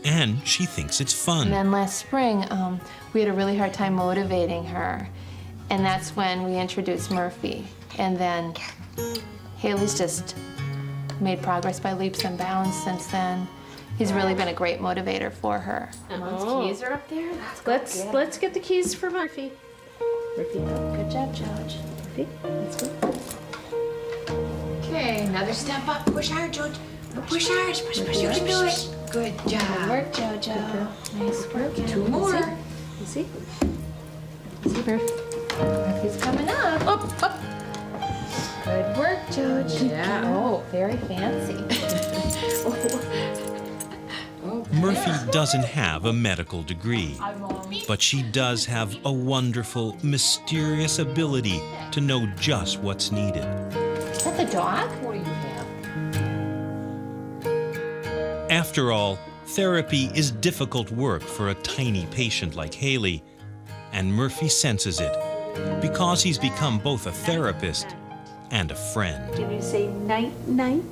and she thinks it's fun. And then last spring, we had a really hard time motivating her, and that's when we introduced Murphy. And then Haley's just made progress by leaps and bounds since then. He's really been a great motivator for her. Mom's keys are up there. Let's get the keys for Murphy. Murphy, Good job, George. Murphy, let's go. Okay, another step up. Push hard, George. Push hard. Push. You can do it. Good job. Good work, Jojo. Nice work. Two more. You see? See, Murphy. Murphy's coming up. Up. Good work, Jojo. Yeah. Oh, very fancy. Murphy doesn't have a medical degree, but she does have a wonderful, mysterious ability to know just what's needed. Is that the dog? What do you have? After all, therapy is difficult work for a tiny patient like Haley, and Murphy senses it because he's become both a therapist and a friend. Can you say night-night?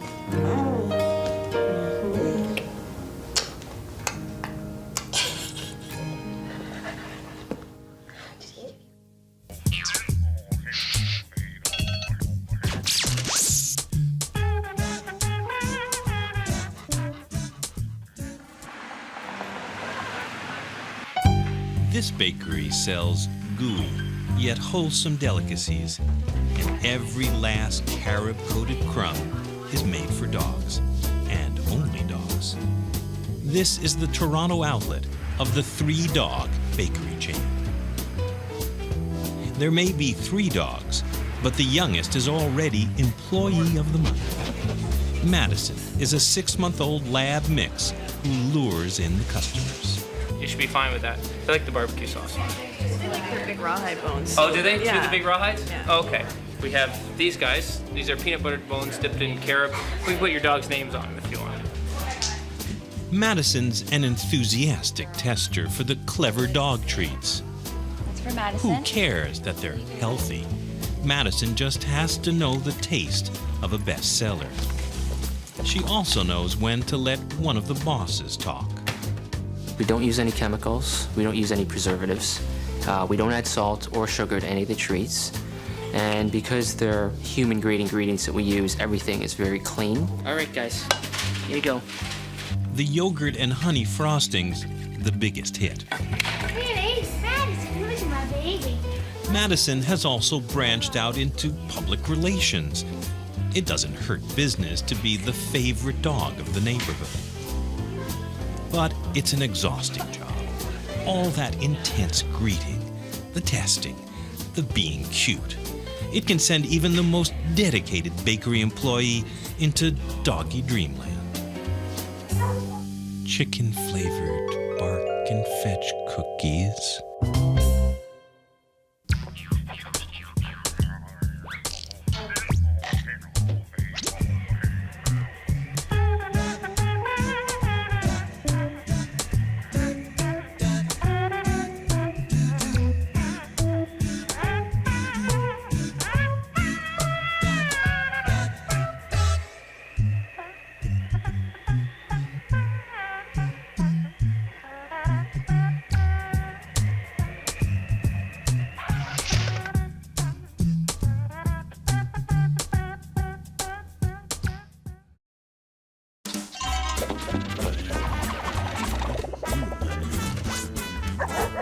This bakery sells gooey, yet wholesome delicacies, and every last carob-coated crumb is made for dogs, and only dogs. This is the Toronto outlet of the 3 Dog bakery chain. There may be 3 dogs, but the youngest is already Employee of the Month. Madison is a 6-month-old lab mix who lures in the customers. You should be fine with that. They like the barbecue sauce. They like their big rawhide bones. Oh, do they? Yeah. Do the big rawhides? Yeah. Oh, okay. We have these guys. These are peanut butter bones dipped in carob. We can put your dog's names on them if you want. Madison's an enthusiastic tester for the clever dog treats. That's for Madison. Who cares that they're healthy? Madison just has to know the taste of a bestseller. She also knows when to let one of the bosses talk. We don't use any chemicals. We don't use any preservatives. We don't add salt or sugar to any of the treats. And because they're human-grade ingredients that we use, everything is very clean. All right, guys, here you go. The yogurt and honey frostings, the biggest hit. Hey, Madison, who's my baby? Madison has also branched out into public relations. It doesn't hurt business to be the favorite dog of the neighborhood. But it's an exhausting job. All that intense greeting, the testing, the being cute. It can send even the most dedicated bakery employee into doggy dreamland. Chicken-flavored bark and fetch cookies.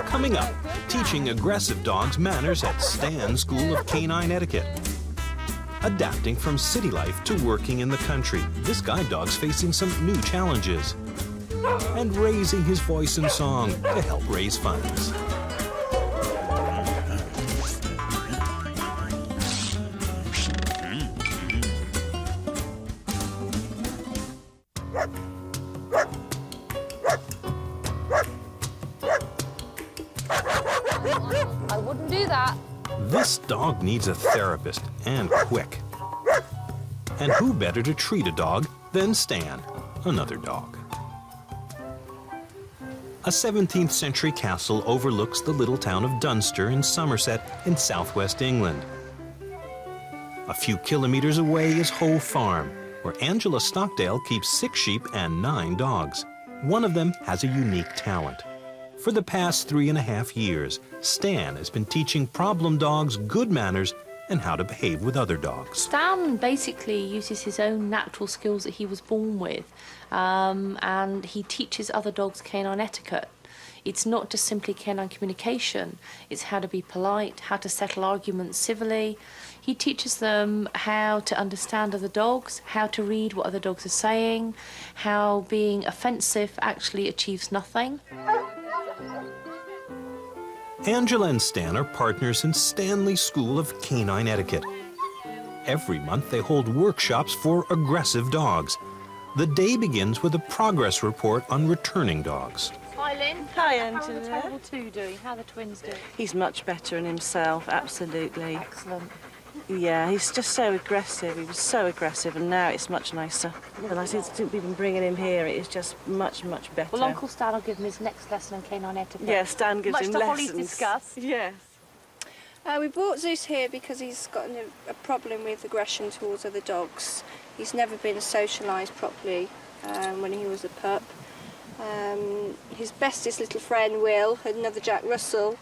Coming up, teaching aggressive dogs manners at Stan's School of Canine Etiquette. Adapting from city life to working in the country, this guide dog's facing some new challenges. And raising his voice in song to help raise funds. I wouldn't do that. This dog needs a therapist, and quick. And who better to treat a dog than Stan, another dog. A 17th century castle overlooks the little town of Dunster in Somerset in southwest England. A few kilometers away is Hoe Farm, where Angela Stockdale keeps 6 sheep and 9 dogs. One of them has a unique talent. For the past 3.5 years, Stan has been teaching problem dogs good manners and how to behave with other dogs. Stan basically uses his own natural skills that he was born with, and he teaches other dogs canine etiquette. It's not just simply canine communication, it's how to be polite, how to settle arguments civilly. He teaches them how to understand other dogs, how to read what other dogs are saying, how being offensive actually achieves nothing. Angela and Stan are partners in Stanley School of Canine Etiquette. Every month they hold workshops for aggressive dogs. The day begins with a progress report on returning dogs. Hi, Lynn. Hi, How are Angela. the terrible two doing? How are the twins doing? He's much better in himself, absolutely. Excellent. Yeah, he's just so aggressive. He was so aggressive, and now it's much nicer. And I since we've been bringing him here, it is just much, much better. Well, Uncle Stan will give him his next lesson on canine etiquette. Yeah, Stan gives him Much to lessons. Holly discuss. Yes. We brought Zeus here because he's got a problem with aggression towards other dogs. He's never been socialised properly when he was a pup. His bestest little friend, Will, another Jack Russell,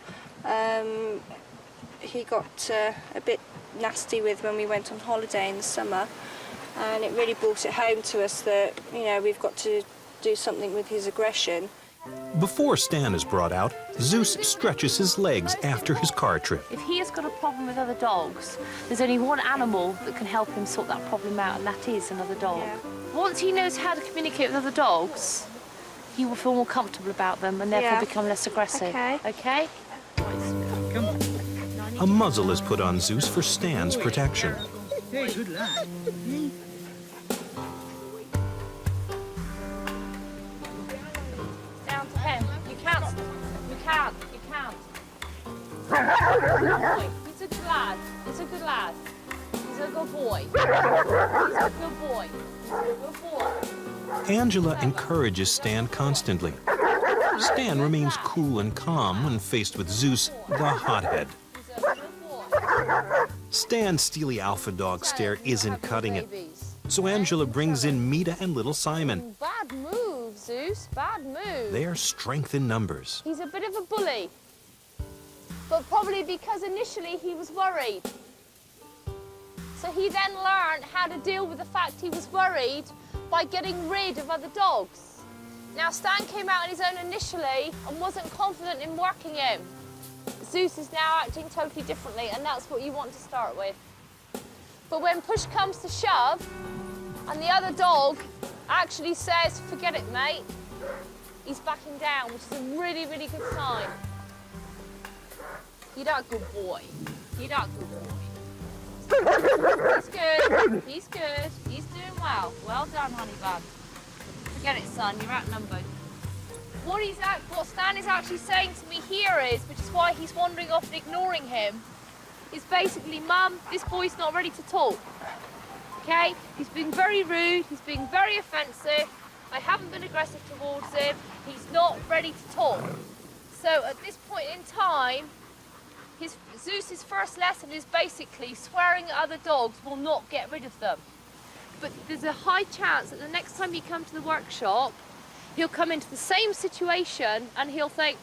he got a bit nasty with when we went on holiday in the summer, and it really brought it home to us that, you know, we've got to do something with his aggression. Before Stan is brought out, Zeus stretches his legs after his car trip. If he has got a problem with other dogs, there's only one animal that can help him sort that problem out, and that is another dog. Yeah. Once he knows how to communicate with other dogs, he will feel more comfortable about them and therefore become less aggressive. Okay. Okay? A muzzle is put on Zeus for Stan's protection. Hey, good lad. Down to him. You can't. You can't. You can't. He's a good lad. He's a good lad. He's a good boy. He's a good boy. He's a good boy. Angela encourages Stan constantly. Stan remains cool and calm when faced with Zeus, the hothead. Stan's steely alpha dog stare isn't cutting it, so Angela brings in Mita and little Simon. Bad move, Zeus. Bad move. They are strength in numbers. He's a bit of a bully. But probably because initially he was worried. So he then learned how to deal with the fact he was worried by getting rid of other dogs. Now, Stan came out on his own initially and wasn't confident in working him. Zeus is now acting totally differently, and that's what you want to start with. But when push comes to shove, and the other dog actually says, forget it, mate, he's backing down, which is a really, really good sign. You're that good boy. You're that good boy. He's good. He's good. He's doing well. Well done, honey bun. Forget it, son. You're outnumbered. What Stan is actually saying to me here is, which is why he's wandering off and ignoring him, is basically, Mum, this boy's not ready to talk. Okay? He's being very rude. He's being very offensive. I haven't been aggressive towards him. He's not ready to talk. So at this point in time, Zeus's first lesson is basically swearing at other dogs will not get rid of them. But there's a high chance that the next time he comes to the workshop, he'll come into the same situation and he'll think,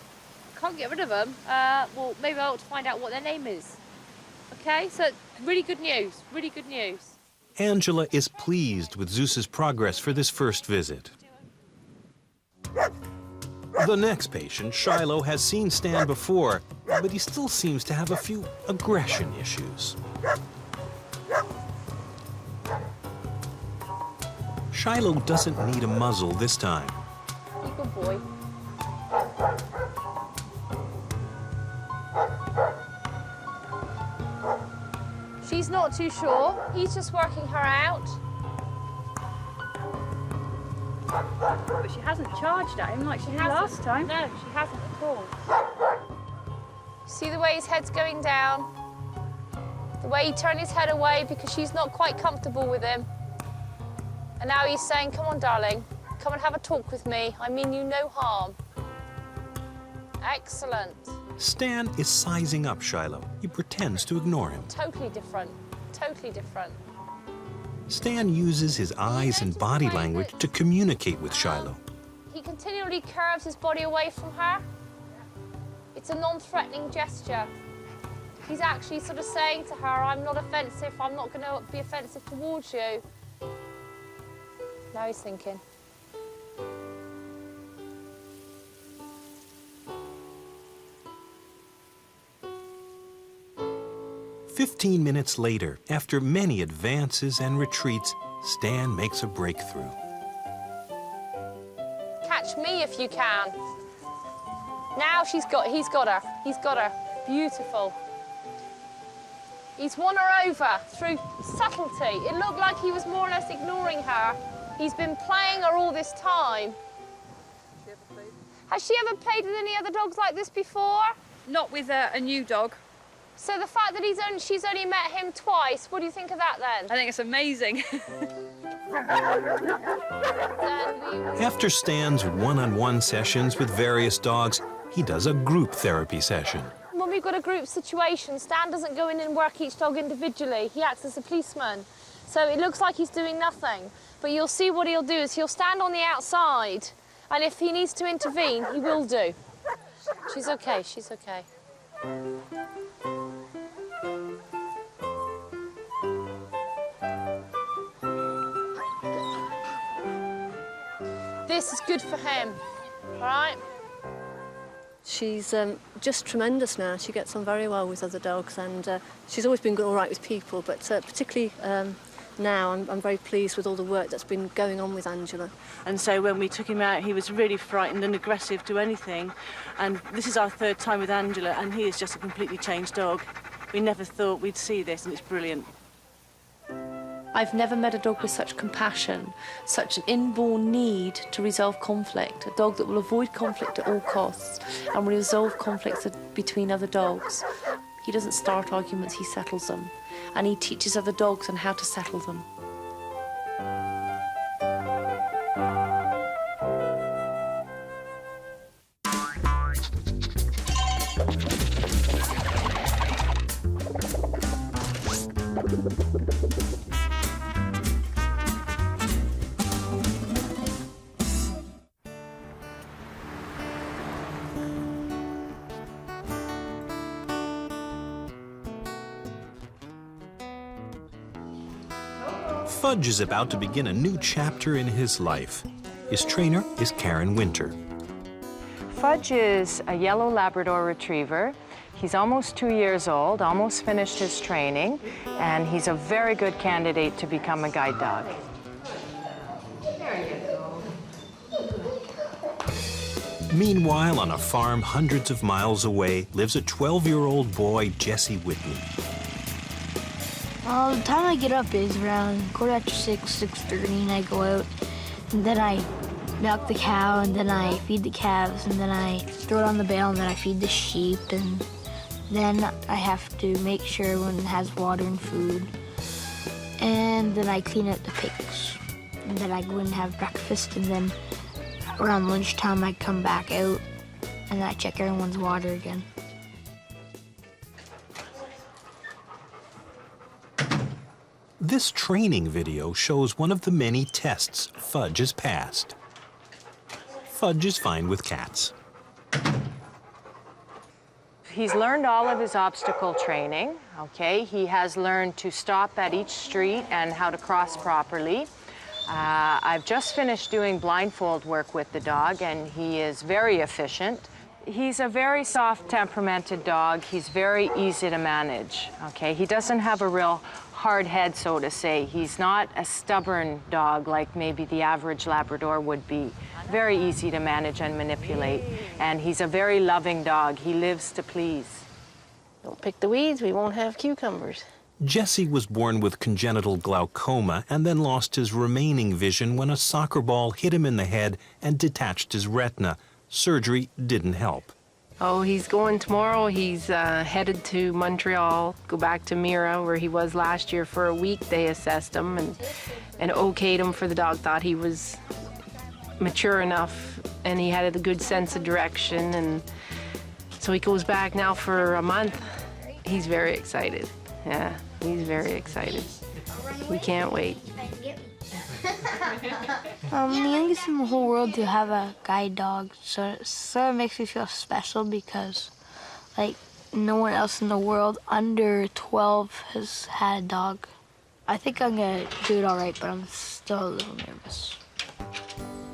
can't get rid of them. Well, maybe I ought to find out what their name is. Okay, so really good news, really good news. Angela is pleased with Zeus's progress for this first visit. The next patient, Shiloh, has seen Stan before, but he still seems to have a few aggression issues. Shiloh doesn't need a muzzle this time. You good boy. She's not too sure. He's just working her out. But she hasn't charged at him like she did last time. No, she hasn't at all. See the way his head's going down? The way he turned his head away because she's not quite comfortable with him. And now he's saying, come on, darling, come and have a talk with me. I mean you no harm. Excellent. Stan is sizing up Shiloh. He pretends to ignore him. Totally different. Totally different. Stan uses his eyes and body language to communicate with Shiloh. He continually curves his body away from her. It's a non-threatening gesture. He's actually sort of saying to her, I'm not offensive, I'm not going to be offensive towards you. Now he's thinking. "15 minutes later, after many advances and retreats, Stan makes a breakthrough. Catch me if you can. Now he's got her. He's got her. Beautiful. He's won her over through subtlety. It looked like he was more or less ignoring her. He's been playing her all this time. Has she ever played with any other dogs like this before? Not with a new dog. So the fact that she's only met him twice, what do you think of that then? I think it's amazing. After Stan's one-on-one sessions with various dogs, he does a group therapy session. When we've got a group situation, Stan doesn't go in and work each dog individually. He acts as a policeman. So it looks like he's doing nothing. But you'll see what he'll do is he'll stand on the outside, and if he needs to intervene, he will do. She's okay, she's okay. This is good for him, all right? She's just tremendous now. She gets on very well with other dogs, and she's always been all right with people, but particularly now I'm very pleased with all the work that's been going on with Angela. And so when we took him out, he was really frightened and aggressive to anything. And this is our third time with Angela, and he is just a completely changed dog. We never thought we'd see this, and it's brilliant. I've never met a dog with such compassion, such an inborn need to resolve conflict, a dog that will avoid conflict at all costs and will resolve conflicts between other dogs. He doesn't start arguments, he settles them, and he teaches other dogs on how to settle them. Fudge is about to begin a new chapter in his life. His trainer is Karen Winter. Fudge is a yellow Labrador Retriever. He's almost 2 years old, almost finished his training, and he's a very good candidate to become a guide dog. Meanwhile, on a farm hundreds of miles away, lives a 12-year-old boy, Jesse Whitney. The time I get up is around 6:30, and I go out, and then I milk the cow, and then I feed the calves, and then I throw it on the bale, and then I feed the sheep, and then I have to make sure everyone has water and food, and then I clean out the pigs, and then I go in and have breakfast, and then around lunchtime I come back out, and I check everyone's water again. This training video shows one of the many tests Fudge has passed. Fudge is fine with cats. He's learned all of his obstacle training, okay? He has learned to stop at each street and how to cross properly. I've just finished doing blindfold work with the dog, and he is very efficient. He's a very soft-temperamented dog. He's very easy to manage, okay? He doesn't have a real hard head, so to say. He's not a stubborn dog like maybe the average Labrador would be. Very easy to manage and manipulate, and he's a very loving dog. He lives to please. Don't pick the weeds, we won't have cucumbers. Jesse was born with congenital glaucoma and then lost his remaining vision when a soccer ball hit him in the head and detached his retina. Surgery didn't help. Oh, he's going tomorrow. He's headed to Montreal, go back to Mira, where he was last year for a week. They assessed him and okayed him for the dog, thought he was mature enough and he had a good sense of direction. And so he goes back now for a month. He's very excited. Yeah, he's very excited. We can't wait. I'm the youngest in the whole world to have a guide dog, so it sort of makes me feel special because, like, no one else in the world under 12 has had a dog. I think I'm gonna do it all right, but I'm still a little nervous.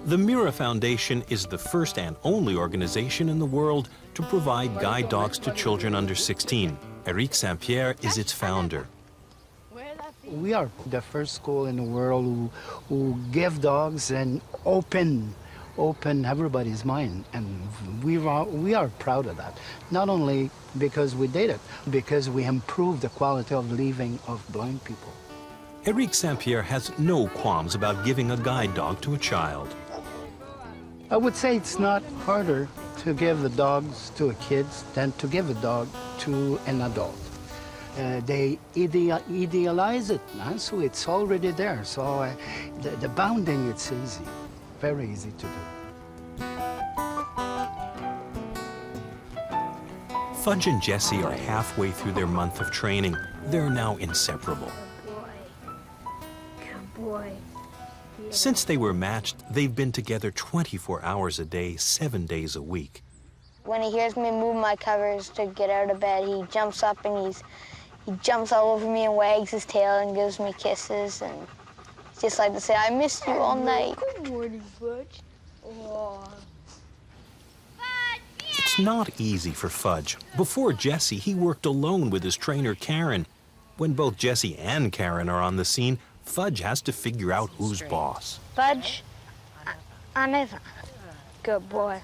The Mira Foundation is the first and only organization in the world to provide guide dogs to children under 16. Eric Saint-Pierre is its founder. We are the first school in the world who give dogs and open everybody's mind, and we are proud of that. Not only because we did it, because we improved the quality of living of blind people. Eric Saint-Pierre has no qualms about giving a guide dog to a child. I would say it's not harder to give the dogs to a kid than to give a dog to an adult. They idealize it, so it's already there. So the bounding, it's easy, very easy to do. Fudge and Jessie are halfway through their month of training. They're now inseparable. Good boy. Since they were matched, they've been together 24 hours a day, 7 days a week. When he hears me move my covers to get out of bed, he jumps up and he jumps all over me and wags his tail and gives me kisses, and just like to say, I missed you all night. Good morning, Fudge. Oh. It's not easy for Fudge. Before Jessie, he worked alone with his trainer, Karen. When both Jessie and Karen are on the scene, Fudge has to figure out who's boss. Fudge, I'm Eva. Good boy.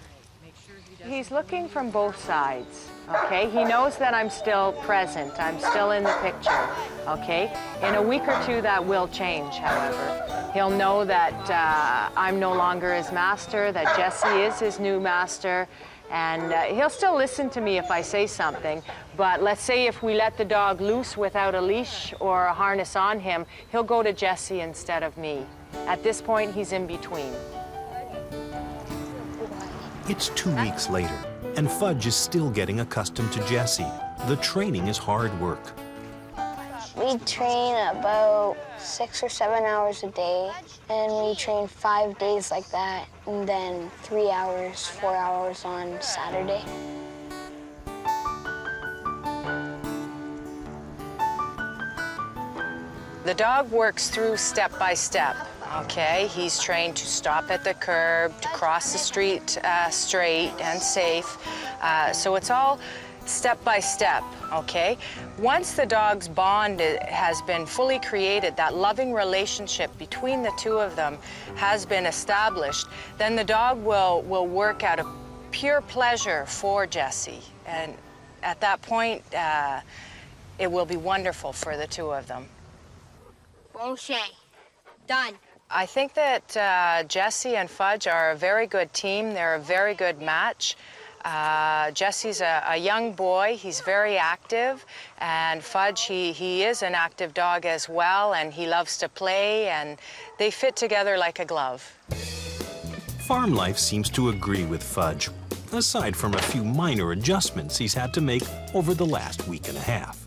He's looking from both sides, okay? He knows that I'm still present. I'm still in the picture, okay? In a week or two, that will change, however. He'll know that I'm no longer his master, that Jessie is his new master, and he'll still listen to me if I say something. But let's say if we let the dog loose without a leash or a harness on him, he'll go to Jessie instead of me. At this point, he's in between. It's 2 weeks later, and Fudge is still getting accustomed to Jessie. The training is hard work. We train about 6 or 7 hours a day, and we train 5 days like that, and then 3 hours, 4 hours on Saturday. The dog works through step by step, okay? He's trained to stop at the curb, to cross the street straight and safe. So it's all step by step, okay? Once the dog's bond has been fully created, that loving relationship between the two of them has been established, then the dog will work out of pure pleasure for Jessie. And at that point, it will be wonderful for the two of them. O'Shea, done. I think that Jessie and Fudge are a very good team. They're a very good match. Jessie's a young boy. He's very active. And Fudge, he is an active dog as well, and he loves to play, and they fit together like a glove. Farm life seems to agree with Fudge, aside from a few minor adjustments he's had to make over the last week and a half.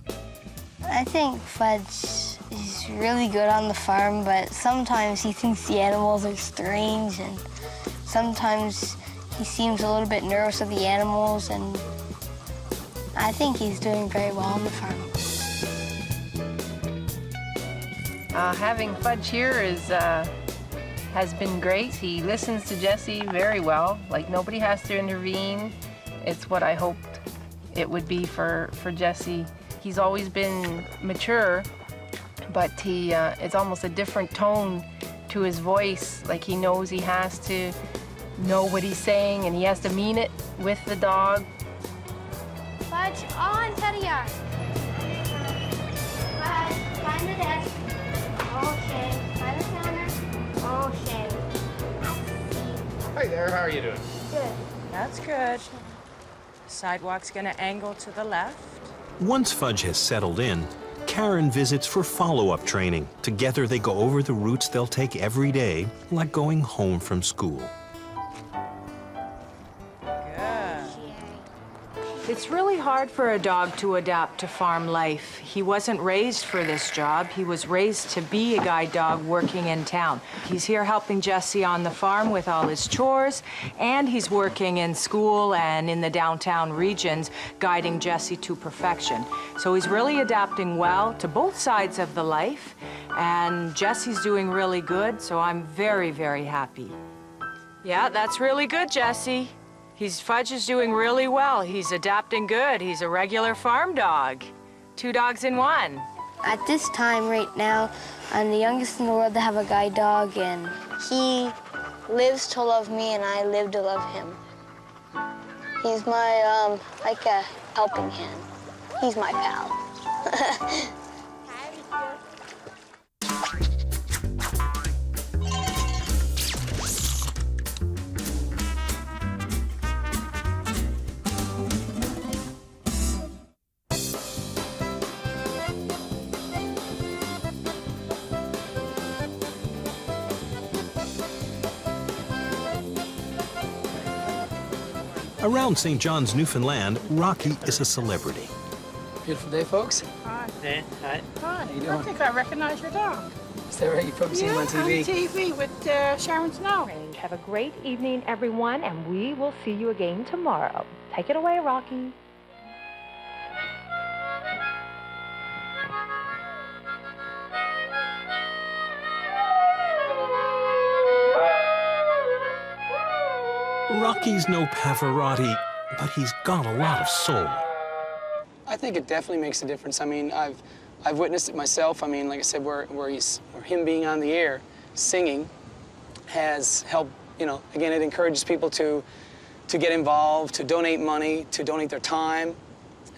I think Fudge is really good on the farm, but sometimes he thinks the animals are strange, and sometimes he seems a little bit nervous of the animals, and I think he's doing very well on the farm. Having Fudge here has been great. He listens to Jessie very well, like nobody has to intervene. It's what I hoped it would be for Jessie. He's always been mature, but it's almost a different tone to his voice. Like he knows he has to know what he's saying, and he has to mean it with the dog. Fudge, on teddy yard. Fudge, find the desk. Okay. Find the counter. Okay. Hi there, how are you doing? Good. That's good. Sidewalk's gonna angle to the left. Once Fudge has settled in, Karen visits for follow-up training. Together they go over the routes they'll take every day, like going home from school. Good. It's really hard for a dog to adapt to farm life. He wasn't raised for this job. He was raised to be a guide dog working in town. He's here helping Jesse on the farm with all his chores, and he's working in school and in the downtown regions, guiding Jesse to perfection. So he's really adapting well to both sides of the life, and Jesse's doing really good, so I'm very, very happy. Yeah, that's really good, Jesse. Fudge is doing really well. He's adapting good. He's a regular farm dog. 2 dogs in 1. At this time right now, I'm the youngest in the world to have a guide dog, and he lives to love me and I live to love him. He's my, like a helping hand. He's my pal. Around St. John's, Newfoundland, Rocky is a celebrity. Beautiful day, folks. Hi. Hey, hi. Hi. How you doing? I think I recognize your dog. Is that right? You probably seen him on TV. On TV with Sharon Snow. Have a great evening, everyone, and we will see you again tomorrow. Take it away, Rocky. Rocky's no Pavarotti, but he's got a lot of soul. I think it definitely makes a difference. I mean, I've witnessed it myself. I mean, like I said, where him being on the air, singing, has helped. You know, again, it encourages people to get involved, to donate money, to donate their time,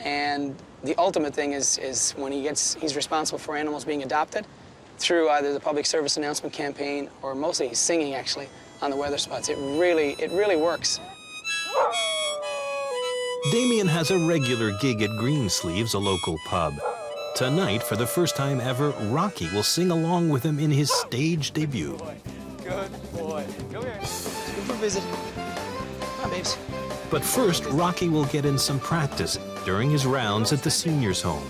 and the ultimate thing is when he's responsible for animals being adopted through either the public service announcement campaign or mostly he's singing actually on the weather spots. It really works. Damien has a regular gig at Greensleeves, a local pub. Tonight, for the first time ever, Rocky will sing along with him in his stage debut. Good boy. Come here. Let's go for a visit. Come on, babes. But first, Rocky will get in some practice during his rounds at the seniors' home.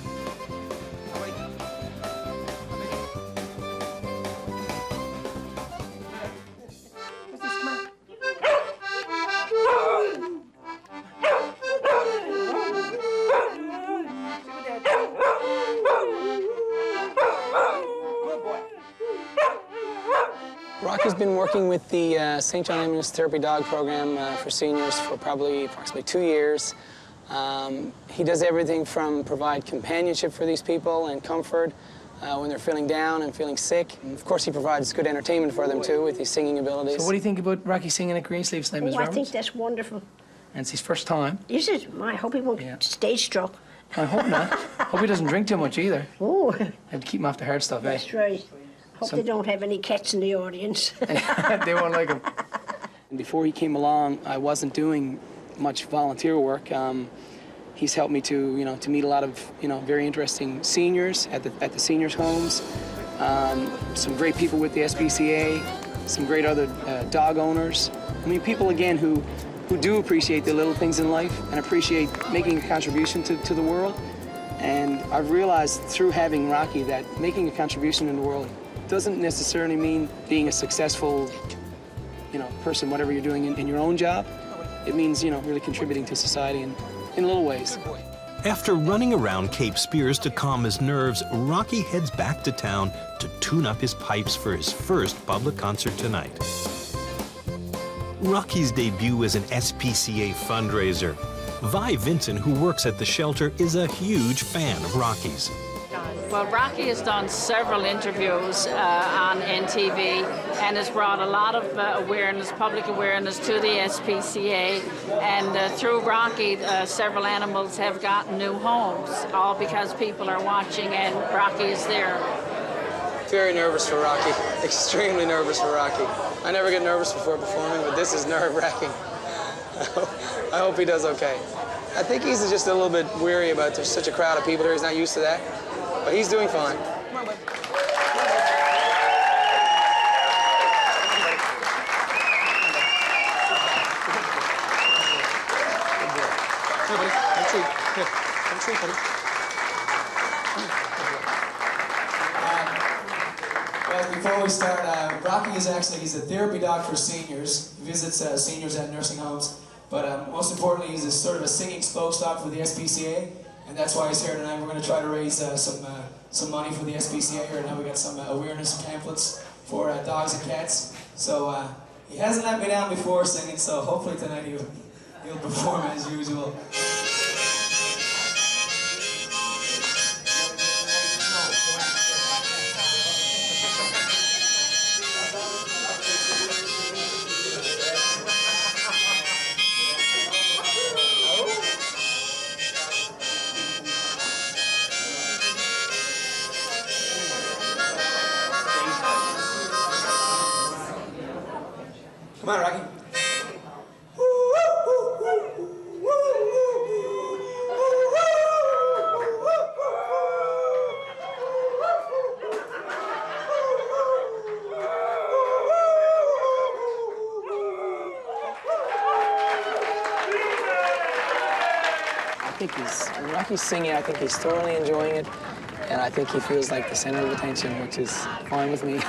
Rocky's been working with the St. John Ambulance Therapy Dog Program for seniors for probably approximately 2 years. He does everything from provide companionship for these people and comfort when they're feeling down and feeling sick. And of course, he provides good entertainment for them, too, with his singing abilities. So what do you think about Rocky singing at Greensleeves tonight, Ms. I Roberts? think that's wonderful. And it's his first time. Is it? I hope he won't get stage struck. I hope not. Hope he doesn't drink too much either. Oh. I'd keep him off the hard stuff, eh? That's right. Hope they don't have any cats in the audience. They won't like him. Before he came along, I wasn't doing much volunteer work. He's helped me to meet a lot of, very interesting seniors at the seniors' homes. Some great people with the SPCA, some great other dog owners. I mean, people, again, who do appreciate the little things in life and appreciate making a contribution to the world. And I've realized through having Rocky that making a contribution in the world doesn't necessarily mean being a successful, person, whatever you're doing in your own job. It means, really contributing to society in little ways. After running around Cape Spears to calm his nerves, Rocky heads back to town to tune up his pipes for his first public concert tonight. Rocky's debut as an SPCA fundraiser. Vi Vincent, who works at the shelter, is a huge fan of Rocky's. Well, Rocky has done several interviews on NTV and has brought a lot of public awareness to the SPCA. And through Rocky, several animals have gotten new homes, all because people are watching and Rocky is there. Very nervous for Rocky, extremely nervous for Rocky. I never get nervous before performing, but this is nerve-wracking. I hope he does okay. I think he's just a little bit weary about there's such a crowd of people there. He's not used to that. But he's doing fine. Come on, bud. Come tree, buddy. Well, before we start, Rocky is actually, he's a therapy dog for seniors. He visits seniors at nursing homes. But most importantly, he's a sort of a singing spokesdog for the SPCA. And that's why he's here tonight. We're going to try to raise some money for the SPCA here. Now we got some awareness pamphlets for dogs and cats. So he hasn't let me down before singing, so hopefully tonight he'll perform as usual. Come on, Rocky. I think when Rocky's singing, I think he's thoroughly enjoying it, and I think he feels like the center of attention, which is fine with me.